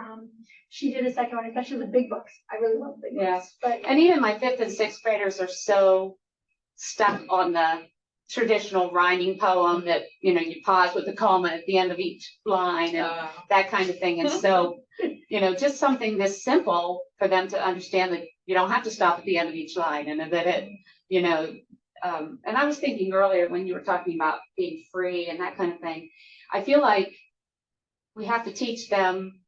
she did a second one, especially the big books. I really love big Yeah. books, but And even my 5th and 6th graders are so stuck on the traditional rhyming poem that, you know, you pause with a comma at the end of each line and that kind of thing. And so, you know, just something this simple for them to understand that you don't have to stop at the end of each line and that it, you know, and I was thinking earlier when you were talking about being free and that kind of thing, I feel like we have to teach them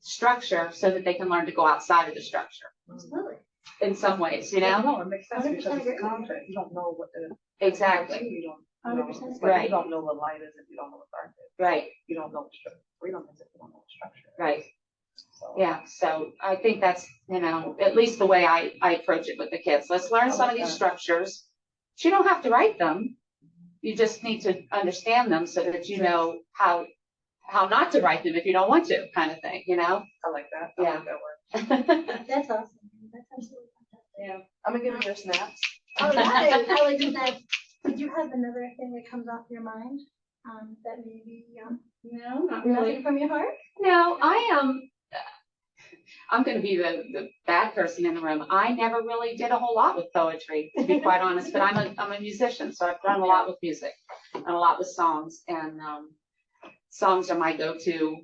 structure so that they can learn to go outside of the structure absolutely. in some ways, you know? No, it makes sense 100% because agree. it's content. You don't know what the. Exactly. You don't, you know, 100% it's like Right. you don't know what light is if you don't know what dark is. Right, You don't know what structure. Freedom is if you don't know what structure. is. right. So. Yeah, so I think that's, you know, at least the way I approach it with the kids. Let's learn some of these structures. But you don't have to write them. You just need to understand them so that you know how not to write them if you don't want to, kind of thing, you know? I like that. I Yeah. like that word. That's awesome. That's absolutely fantastic. Yeah. I'm gonna give you your snaps. Oh, nice. I like that. Did you have another thing that comes off your mind? That maybe, No, not nothing from your heart? No, I'm gonna be the bad person in the room. I never really did a whole lot with poetry, to be quite honest, but I'm a musician, so I've done a lot with music and a lot with songs, and songs are my go-to,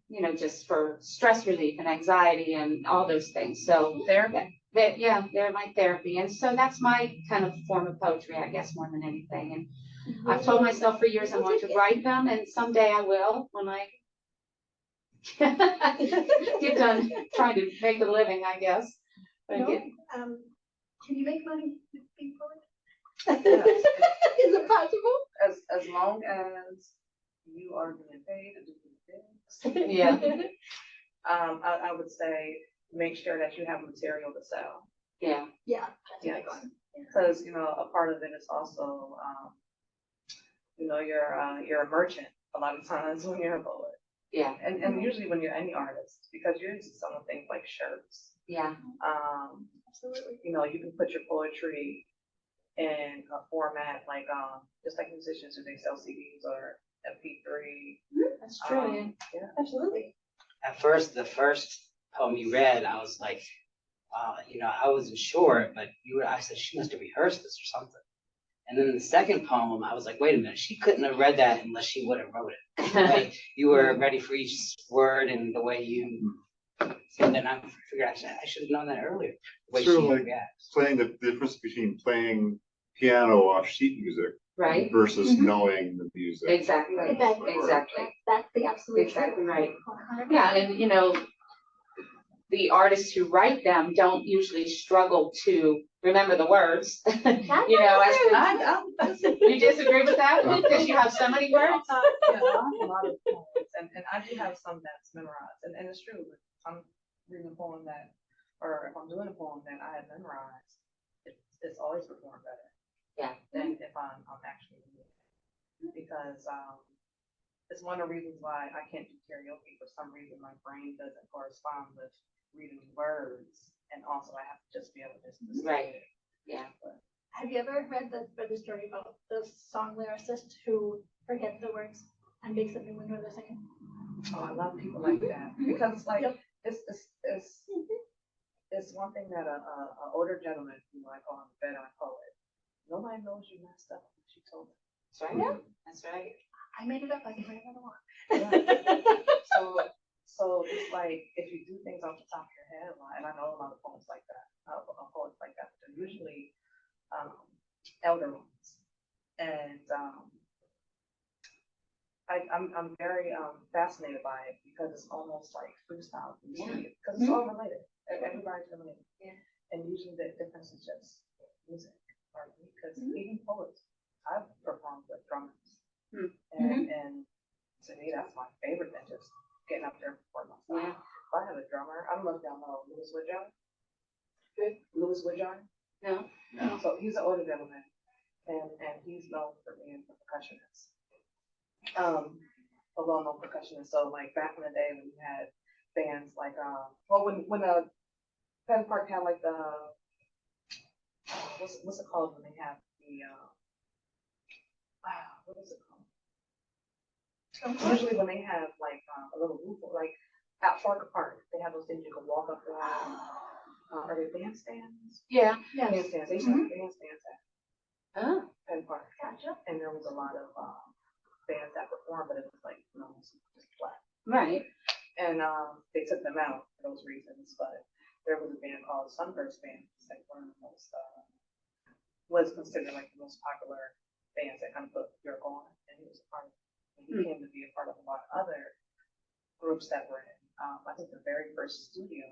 you know, just for stress relief and anxiety and all those things. So Therapy. they're my therapy, and so that's my kind of form of poetry, I guess, more than anything. And I've told myself for years I want to write them, and someday I will when I get done trying to make a living, I guess. But No? get- Can you make money with being poet? Yes. Is it possible? As long as you are getting paid to do things. Yeah. I would say make sure that you have material to sell. Yeah, Yeah. That's a Yes. big one. Because, you know, a part of it is also, you know, you're a merchant a lot of times when you're a poet. yeah, And usually when you're any artist, because you're into some of things like shirts. yeah, Absolutely. You know, you can put your poetry in a format like, just like musicians who they sell CDs or MP3. that's true, yeah. Yeah. Absolutely. At first, the first poem you read, I was like, you know, I wasn't sure, but I said, she must have rehearsed this or something. And then the second poem, I was like, wait a minute, she couldn't have read that unless she would have wrote it. Right? You were ready for each word and the way you, and then I figured I should have known that earlier. The way Sort of she like reacts. Playing the difference between playing piano off sheet music Right, versus Mhm. knowing the music. exactly, Exactly. exactly, That's the absolute exactly right. 100%. Yeah, and you know, the artists who write them don't usually struggle to remember the words. You know, as you disagree with that because you have so many words? Yeah, I have a lot of poems, and I do have some that's memorized, and it's true. If I'm reading a poem that, or if I'm doing a poem that I have memorized, it's always performed better. Yeah. Than if I'm actually doing it. Because, it's one of the reasons why I can't do karaoke. For some reason, my brain doesn't correspond with reading words, and also I have to just be able to just Right. Yeah. Have you ever read the story about the song lyricist who forgets the words and makes up new ones when they're singing? Oh, I love people like that because it's like Yep. it's one thing that a older gentleman who I call him a veteran poet. Nobody knows you messed up. She told me. That's right. That's right. I made it up. I can write another one. So it's like if you do things off the top of your head, and I know a lot of poets like that, poets like that, but they're usually elder ones, and I'm very fascinated by it because it's almost like freestyle music because it's all related. Everybody's related. Yeah. And usually the difference is just music, because even poets, I've performed with drummers, and to me that's my favorite than just getting up there and performing myself. Yeah. If I have a drummer, I don't know if y'all know Louis Woodjoy. Louis Woodjoy. No. No. So he's an older gentleman, and he's known for being a percussionist. A well-known percussionist. So like back in the day when you had bands like when Penn Park had like the what's it called when they have the, what is it called? Usually when they have like a little roof, like at Parker Park, they have those things you can walk up on. Are they bandstands? Yeah. Bandstands. They used to have bandstands at Oh, Penn Park. Gotcha. And there was a lot of bands that performed, but it was like, you know, just flat. right. And they took them out for those reasons. But there was a band called Sunburst Band. It's like one of the most was considered like the most popular bands that kind of put York on, and he was a part of. And he came to be a part of a lot of other groups that were in. I think the very first studio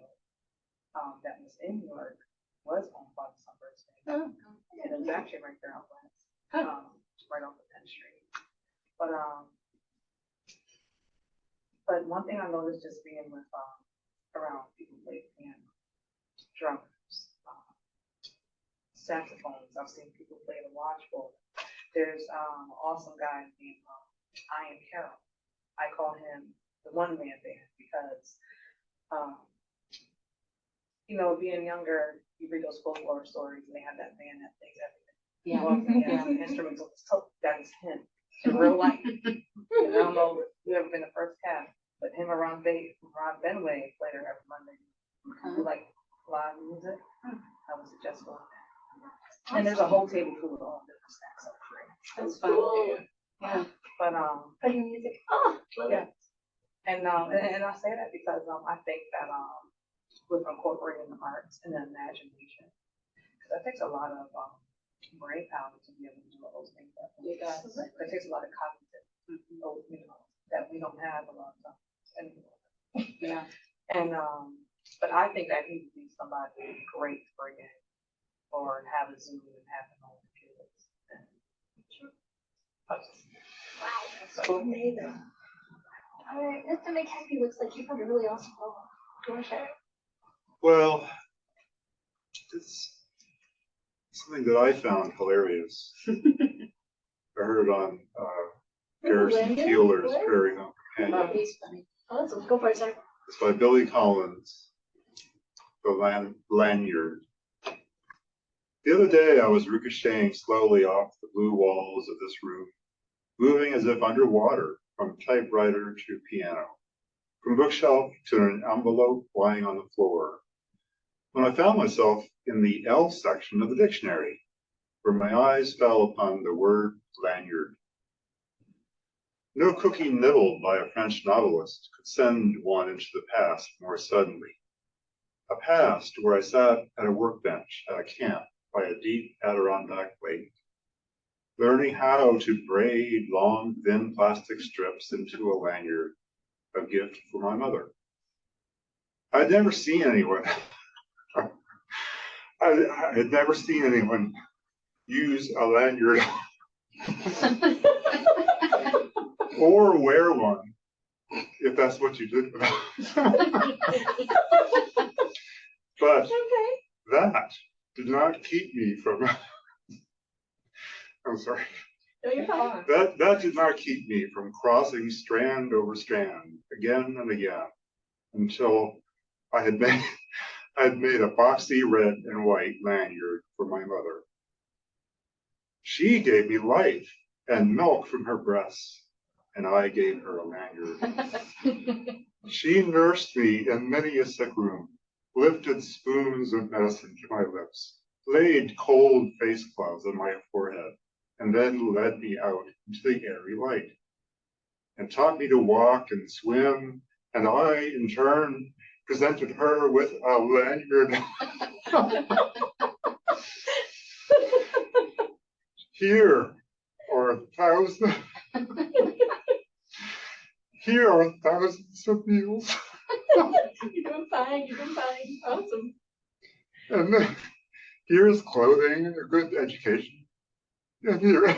that was in New York was owned by the Sunburst Band. Oh. And it was actually right there on West, right off the Penn Street. But one thing I noticed just being with around people who play piano, drummers, saxophones. I've seen people play the washboard. There's an awesome guy named Ian Carroll. I call him the one man band because you know, being younger, you read those folklore stories and they have that band that plays everything. Yeah. Well, they have instruments, so that is him in real life. And I don't know if you've ever been to First Cast, but him and Ron Benway play there every Monday. Do like live music. I would suggest going there. And there's a whole table full of all different snacks up there. That's fun. Yeah. But Playing music. Oh, love yeah. it. And I say that because I think that with incorporating the arts and the imagination, because that takes a lot of brain power to be able to do all those things. It does. It takes a lot of cognitive, you know, that we don't have a lot of times anymore. Yeah. And but I think that he would be somebody great to bring in or have a Zoom and have him on the kids. Wow. Amazing. All right, Mr. McHenry looks like you have a really awesome role. Do you want to share? Well, it's something that I found hilarious. I heard on Garrison Keillor's Prairie Home Companion. Oh, he's funny. Awesome. Go for it, sir. It's by Billy Collins, The Lanyard. The other day I was ricocheting slowly off the blue walls of this room, moving as if underwater from typewriter to piano, from bookshelf to an envelope lying on the floor, when I found myself in the L section of the dictionary, where my eyes fell upon the word lanyard. No cookie nibbled by a French novelist could send one into the past more suddenly. A past where I sat at a workbench at a camp by a deep Adirondack lake, learning how to braid long, thin plastic strips into a lanyard, a gift for my mother. I'd never seen anyone. I had never seen anyone use a lanyard or wear one, if that's what you did with it. But that did not keep me from, I'm sorry. No, you're fine. That did not keep me from crossing strand over strand again and again until I had made a boxy red and white lanyard for my mother. She gave me life and milk from her breasts, and I gave her a lanyard. She nursed me in many a sick room, lifted spoons of medicine to my lips, laid cold face cloths on my forehead, and then led me out into the airy light, and taught me to walk and swim, and I, in turn, presented her with a lanyard. Here are thousands of meals. You're doing fine. You're doing fine. Awesome. And here's clothing and a good education. And here's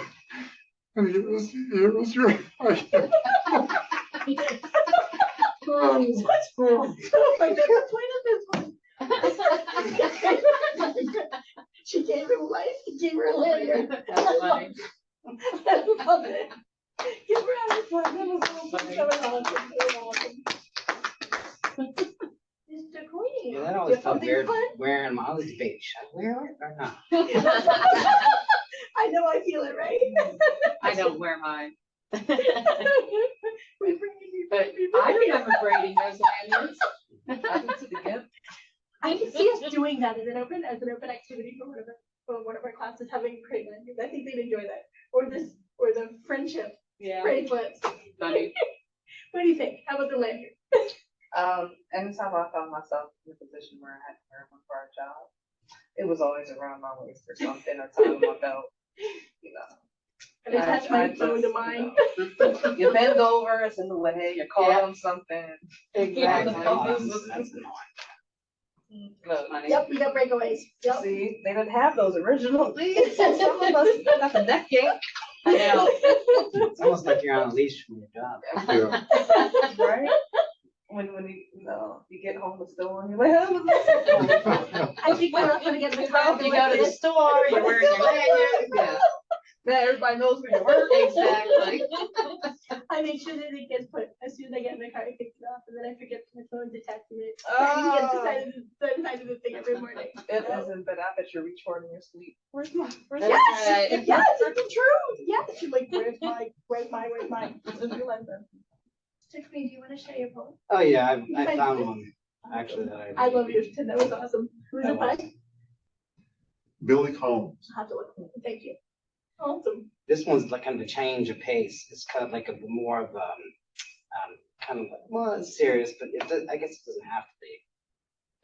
your What's wrong? My favorite point of this one. She gave him life. He gave her a lanyard. That's funny. I love it. Give her a hand. That was awesome. That was awesome. Mr. Queen. Yeah, that you always have felt something weird fun? wearing them. I always debate, should I wear it or not? I I know I feel it, right? I don't wear mine. We bring you. But I remember braiding those lanyards. I can see us doing that as an open activity for one of our classes, having create lanyards. I think they'd enjoy that. Or the friendship Yeah. bracelets. Funny. What do you think? How about the lanyard? Anytime I found myself in a position where I had to wear one for a job, it was always around my waist or something, or tied on my belt, you know. And attach my I phone to just, mine. You bend over, it's in the way, you're caught on something. Exactly. That's annoying. Look, Funny. Yep, we got breakaways. Yep. see, they didn't have those originally, so some of us got the decade. I know. It's almost like you're on a leash from your job. Yeah. Right? When you get home, it's still on your way. Oh, I think we're not gonna get in the car. You go to the store, you're wearing your lanyard. Yeah, now everybody knows where you work. exactly. I make sure that it gets put, as soon as I get in the car, I pick it up, and then I forget my phone's attached to it. Oh. I get the side of the thing every morning. It isn't, but I bet you reach for it in your sleep. Where's my? That's Yes, right. yes, it's true. Yes, you're like, where's mine? Just realize that. Tiffany, do you want to share your poem? Oh, yeah, I found one, actually, that I love yours too. That was awesome. Who's it by? Billy Collins. I'll have to look. Thank you. Awesome. This one's like kind of a change of pace. It's kind of like a more of kind of like, well, it's serious, but I guess it doesn't have to be.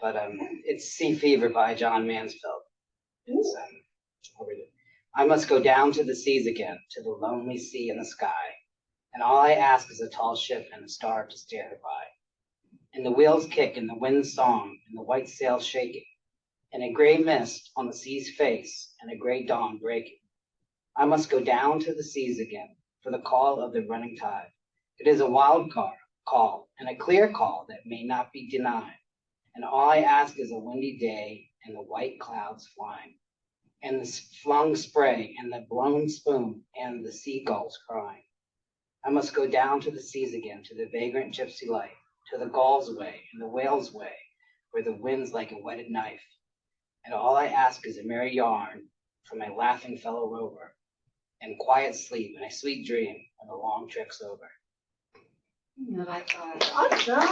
But it's Sea Fever by John Mansfield. It's, I'll read it. I must go down to the seas again, to the lonely sea and the sky, and all I ask is a tall ship and a star to stare by. And the wheels kick and the wind's song and the white sails shaking, and a gray mist on the sea's face and a gray dawn breaking. I must go down to the seas again for the call of the running tide. It is a wild call and a clear call that may not be denied. And all I ask is a windy day and the white clouds flying, and the flung spray and the blown spume and the seagulls crying. I must go down to the seas again, to the vagrant gypsy life, to the gull's way and the whale's way, where the wind's like a whetted knife. And all I ask is a merry yarn from my laughing fellow rover, and quiet sleep and a sweet dream when the long trick's over. I like that. Awesome.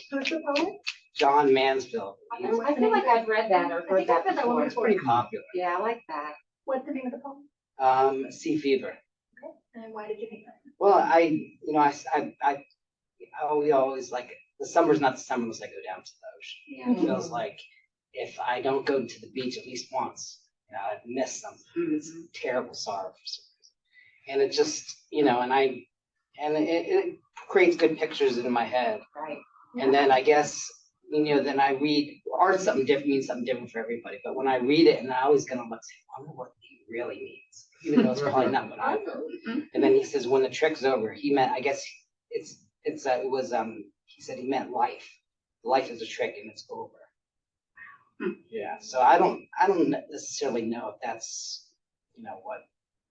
Who's the poet? John Mansfield. I feel like I've read that or I heard think I've that read that one before. It's pretty popular. Yeah, I like that. What's the name of the poem? Sea Fever. Okay. And why did you pick that? Well, we always like the summer's not the summer unless I go down to the ocean. Yeah. It feels like if I don't go to the beach at least once, I've missed something. It's terrible sorrow for some reason. And it just, it creates good pictures in my head. Right. And then I guess, then I read art, something different means something different for everybody. But when I read it, and I always gonna look, I wonder what he really means, even though it's probably not what I know. And then he says, when the trick's over, he meant, I guess he said he meant life. Life is a trick and it's over. Yeah. So I don't necessarily know if that's, what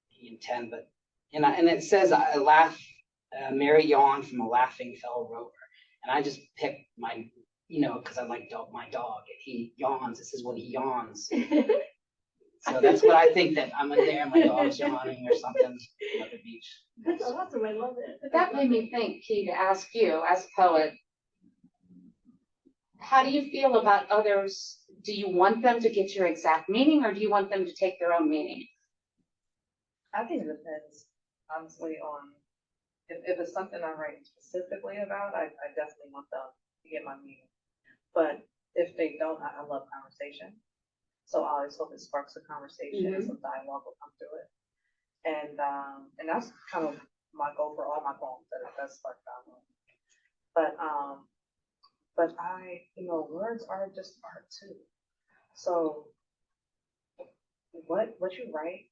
he intended, but, and it says, I laugh, merry yawn from a laughing fellow rover. And I just picked my, because I like my dog. He yawns. It says when he yawns. So that's what I think, that I'm in there and my dog's yawning or something at the beach. That's awesome. I love it. But that made me think, Key, to ask you as a poet, how do you feel about others? Do you want them to get your exact meaning, or do you want them to take their own meaning? I think it depends, honestly, on if it's something I'm writing specifically about, I definitely want them to get my meaning. But if they don't, I love conversation. So I always hope it sparks a conversation and some dialogue will come through it. And that's kind of my goal for all my poems, that it does spark dialogue. But words are just art too. So what you write,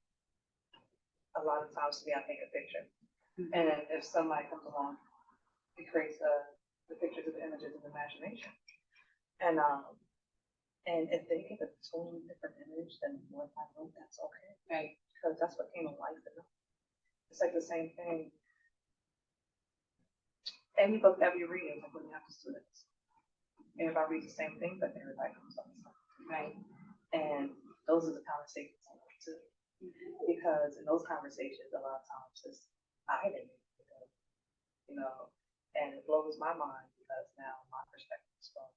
a lot of times to me, I paint a picture. And if somebody comes along, it creates the pictures of the images of imagination. And if they get a totally different image than what I wrote, that's okay. Right. Because that's what came to life. It's like the same thing. Any book that we read is like when you have to students. And if I read the same thing, but everybody comes up with something. Right. And those are the conversations I like too. Because in those conversations, a lot of times it's I didn't, you know, and it blows my mind because now my perspective is wrong.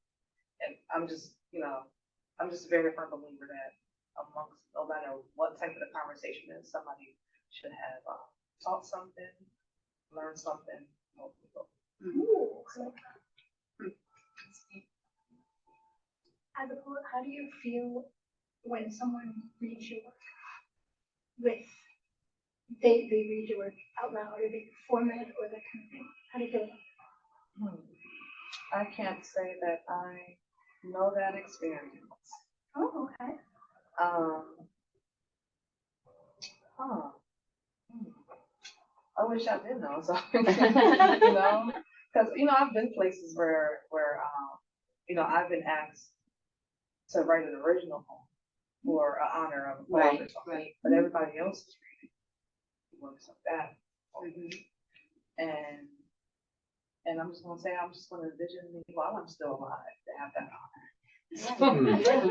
And I'm just, you know, I'm just a very firm believer that amongst, no matter what type of the conversation is, somebody should have taught something, learned something. Ooh, so- As a poet, how do you feel when someone reads your work with, they read your work out loud, or they perform it, or that kind of thing? How do you feel about I can't say that I know that experience. that? Oh, okay. Huh. I wish I did know, so, you know, because, you know, I've been places where, you know, I've been asked to write an original poem for an honor of a poet or Right, something, right. but everybody else is reading works like that. And I'm just gonna say, I'm just gonna envision me while I'm still alive to have that honor.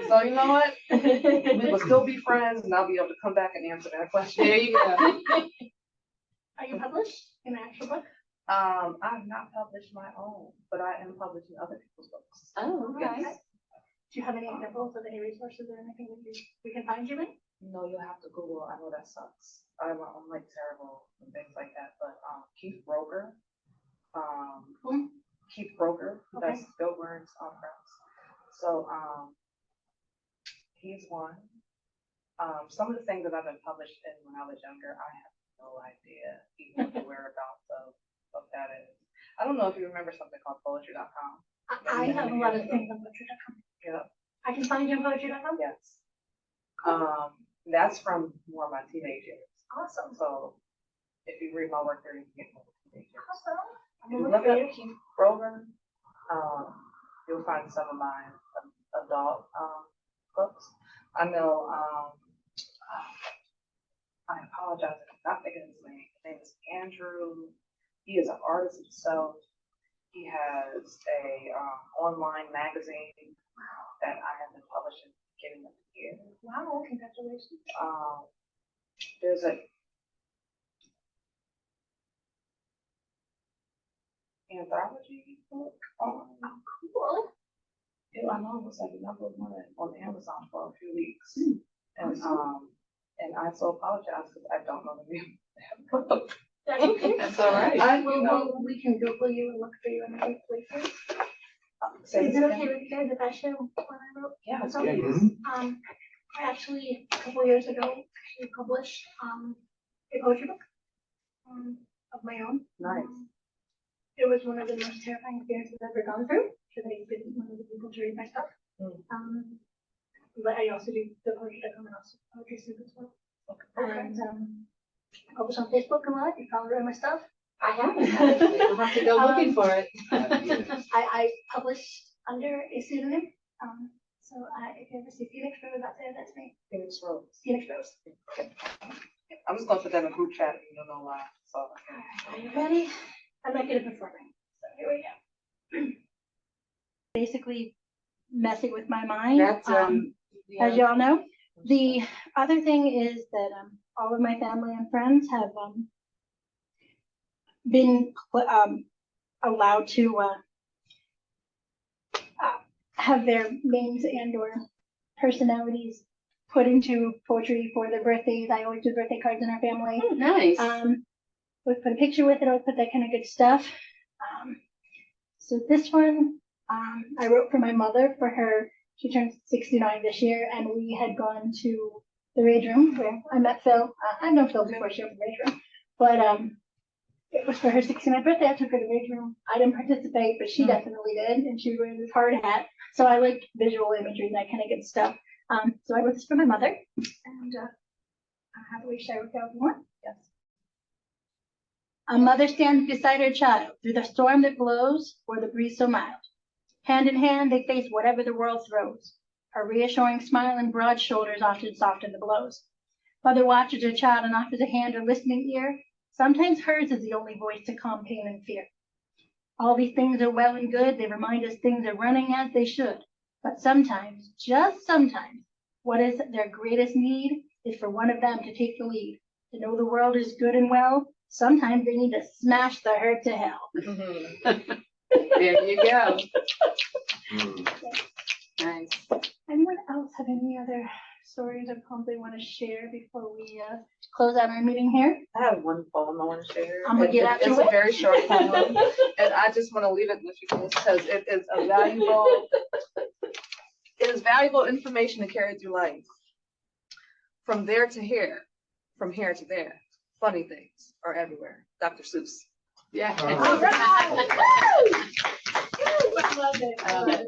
So you know what? We will still be friends, and I'll be able to come back and answer that question. There you go. Are you published in an actual book? I have not published my own, but I am publishing other people's books. Oh, okay. Yes. Do you have any examples of any resources or anything that we can find you in? No, you'll have to Google. I know that sucks. I'm like terrible and things like that. But Keith Broker, Who? Keith Broker, Okay. that's Bill Burns on friends. So he's one. Some of the things that I've been published in when I was younger, I have no idea even what the whereabouts of that is. I don't know if you remember something called poetry.com. I have a lot of things on poetry.com. Yeah. I can find you on poetry.com? Yes. That's from more of my teenage years. Awesome. So if you read my work there, you can get more teenage years. Awesome. I'm If you gonna look look up at it. Keith Brogan, you'll find some of my adult books. I know, I apologize if I'm not thinking of his name. His name is Andrew. He is an artist himself. He has a online magazine that I have been publishing beginning of the year. Wow, congratulations. There's a anthology book on. Cool. Yeah, I know it was like number one on Amazon for a few weeks. And I so apologize because I don't know the name of that book. That's okay. That's all right. I Well, know. we can Google you and look for you in other places. Say Is this it again. okay with you guys if I share what I wrote? Yeah, it's Okay. good. I actually, a couple years ago, actually published, a poetry book, of my own. Nice. It was one of the most terrifying experiences I've ever gone through, because I didn't want other people to read my stuff. Mm. But I also do the poetry.com and also poetry soup as well. Okay. And, I publish on Facebook a lot, you probably read my stuff. I haven't actually. I'll have to go looking for it. I publish under a pseudonym, so if you ever see Phoenix Rose, that's it, that's me, Phoenix Rose. Phoenix Rose. I'm just gonna put that in a group chat and you'll know why. So. Are you ready? I'm not good at performing, so here we go. Basically messing with my mind. That's, As y'all know. The other thing is that all of my family and friends have been allowed to have their names and or personalities put into poetry for their birthdays. I always do birthday cards in our family. Oh, nice. We put a picture with it, I put that kind of good stuff. So this one, I wrote for my mother for her, she turned 69 this year, and we had gone to the Rage Room where I met Phil. I've known Phil before she opened the Rage Room, but it was for her 69th birthday. I took her to the Rage Room. I didn't participate, but she definitely did, and she was wearing this hard hat. So I like visual imagery and that kind of good stuff. So I wrote this for my mother, and I'll happily share with you if you want. Yes. A mother stands beside her child through the storm that blows or the breeze so mild. Hand in hand, they face whatever the world throws. Her reassuring smile and broad shoulders often soften the blows. Mother watches her child and offers a hand or listening ear. Sometimes hers is the only voice to calm pain and fear. All these things are well and good. They remind us things are running as they should. But sometimes, just sometimes, what is their greatest need is for one of them to take the lead, to know the world is good and well. Sometimes they need to smash the hurt to hell. There you go. Hmm. Nice. Anyone else have any other stories or poems they want to share before we, Close out our meeting here. I have one poem I want to share. I'm gonna get after It's it. a very short poem, and I just want to leave it with you guys because it is a valuable, it is valuable information to carry through life. From there to here, from here to there, funny things are everywhere. Dr. Seuss. Yeah. All right. I love it. I love it.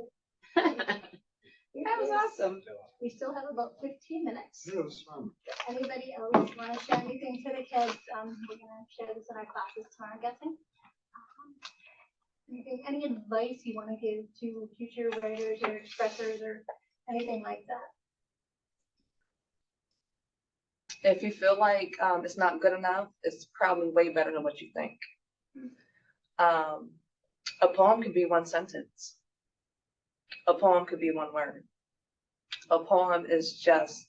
That was awesome. We still have about 15 minutes. Yeah, it was fun. Anybody else want to share anything to the kids? We're gonna share this in our classes tomorrow, I'm guessing. Anything, any advice you want to give to future writers or expressors or anything like that? If you feel like it's not good enough, it's probably way better than what you think. A poem could be one sentence. A poem could be one word. A poem is just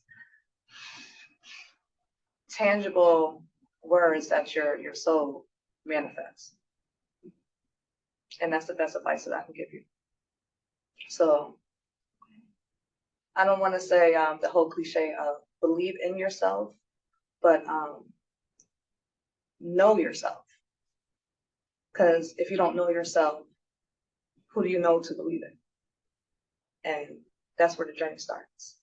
tangible words that your soul manifests. And that's the best advice that I can give you. So I don't want to say the whole cliche of believe in yourself, but know yourself. Because if you don't know yourself, who do you know to believe in? And that's where the journey starts.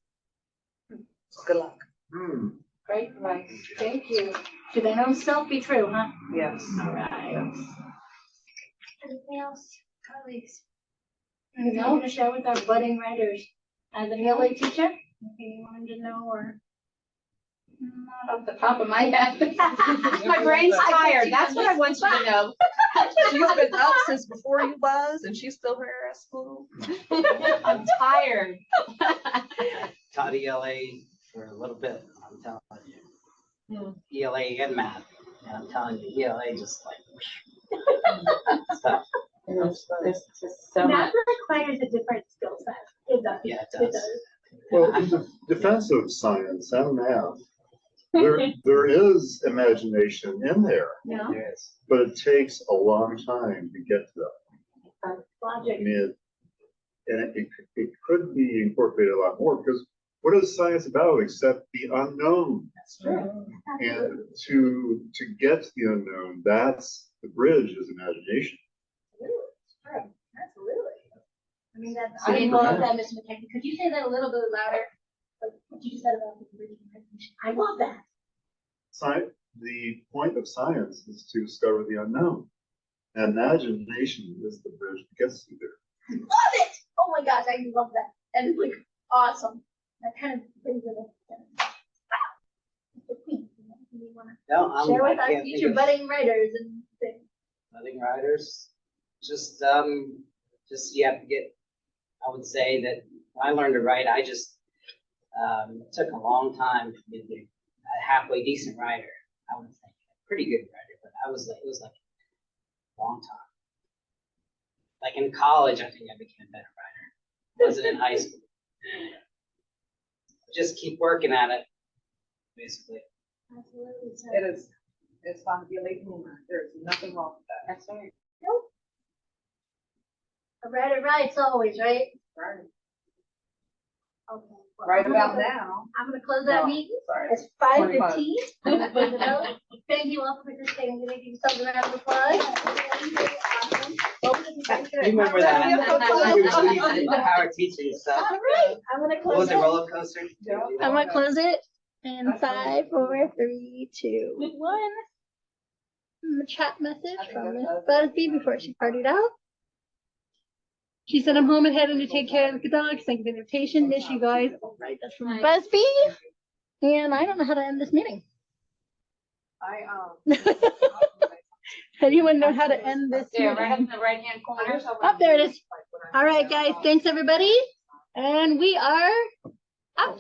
So good luck. Hmm. Great advice. Thank you. To thine own self be true, huh? Yes. All right. Yes. Anything else, colleagues? Anything you want to share with our budding writers? As an ELA teacher, anything you wanted to know or? Not off the top of my head. My brain's tired. That's what I want you to know. She's been up since before you was, and she's still here at school. I'm tired. Taught ELA for a little bit, I'm telling you. ELA and math, and I'm telling you, ELA just like. It's tough. There's just so much. Math requires a different skill set. It does. Yeah, it It does. does. Well, in the defense of science and math, there is imagination in there, No? There is. but it takes a long time to get to that. I Logic. mean, it could be incorporated a lot more because what is science about except the unknown? That's true. And to get to the unknown, that's the bridge is imagination. True. Absolutely. I mean, that's, So I for love math- that, Mr. McKenzie. Could you say that a little bit louder? Like what you just said about the original recognition. I love that. The point of science is to discover the unknown. Imagination is the bridge that gets you there. Love it. Oh my gosh, I love that. And it's like awesome. That kind of brings it up. Mr. Queen, do you want to No, share I with our can't think future of budding writers and things? budding writers. Just you have to get, I would say that when I learned to write, I just, took a long time to be a halfway decent writer. I wouldn't say a pretty good writer, but it was like a long time. Like in college, I think I became a better writer. Wasn't in high school. Just keep working at it, basically. Absolutely. So- It is. It's fine to be a late bloomer. There is nothing wrong with that. That's right. A writer writes always, right? Right. Okay. Well, Right I'm about gonna- now. I'm gonna close that No, meeting. sorry. It's 5:15. I'm gonna close it out. Thank you all for participating. Can I give yourselves a round of applause? You remember that? The Howard teaching stuff. All right, I'm gonna What close was it, it. roller coaster? I'm gonna close it in 5, 4, 3, 2, 1. A chat message from Miss Busby before she partied out. She said, I'm home and heading to take care of the dogs. Thank you for the invitation. Miss you guys. All right, that's from Busby. And I don't know how to end this meeting. Anyone know how to end this There, right up meeting? in the right-hand corner. Oh, there it is. All right, guys. Thanks, everybody. And we are out.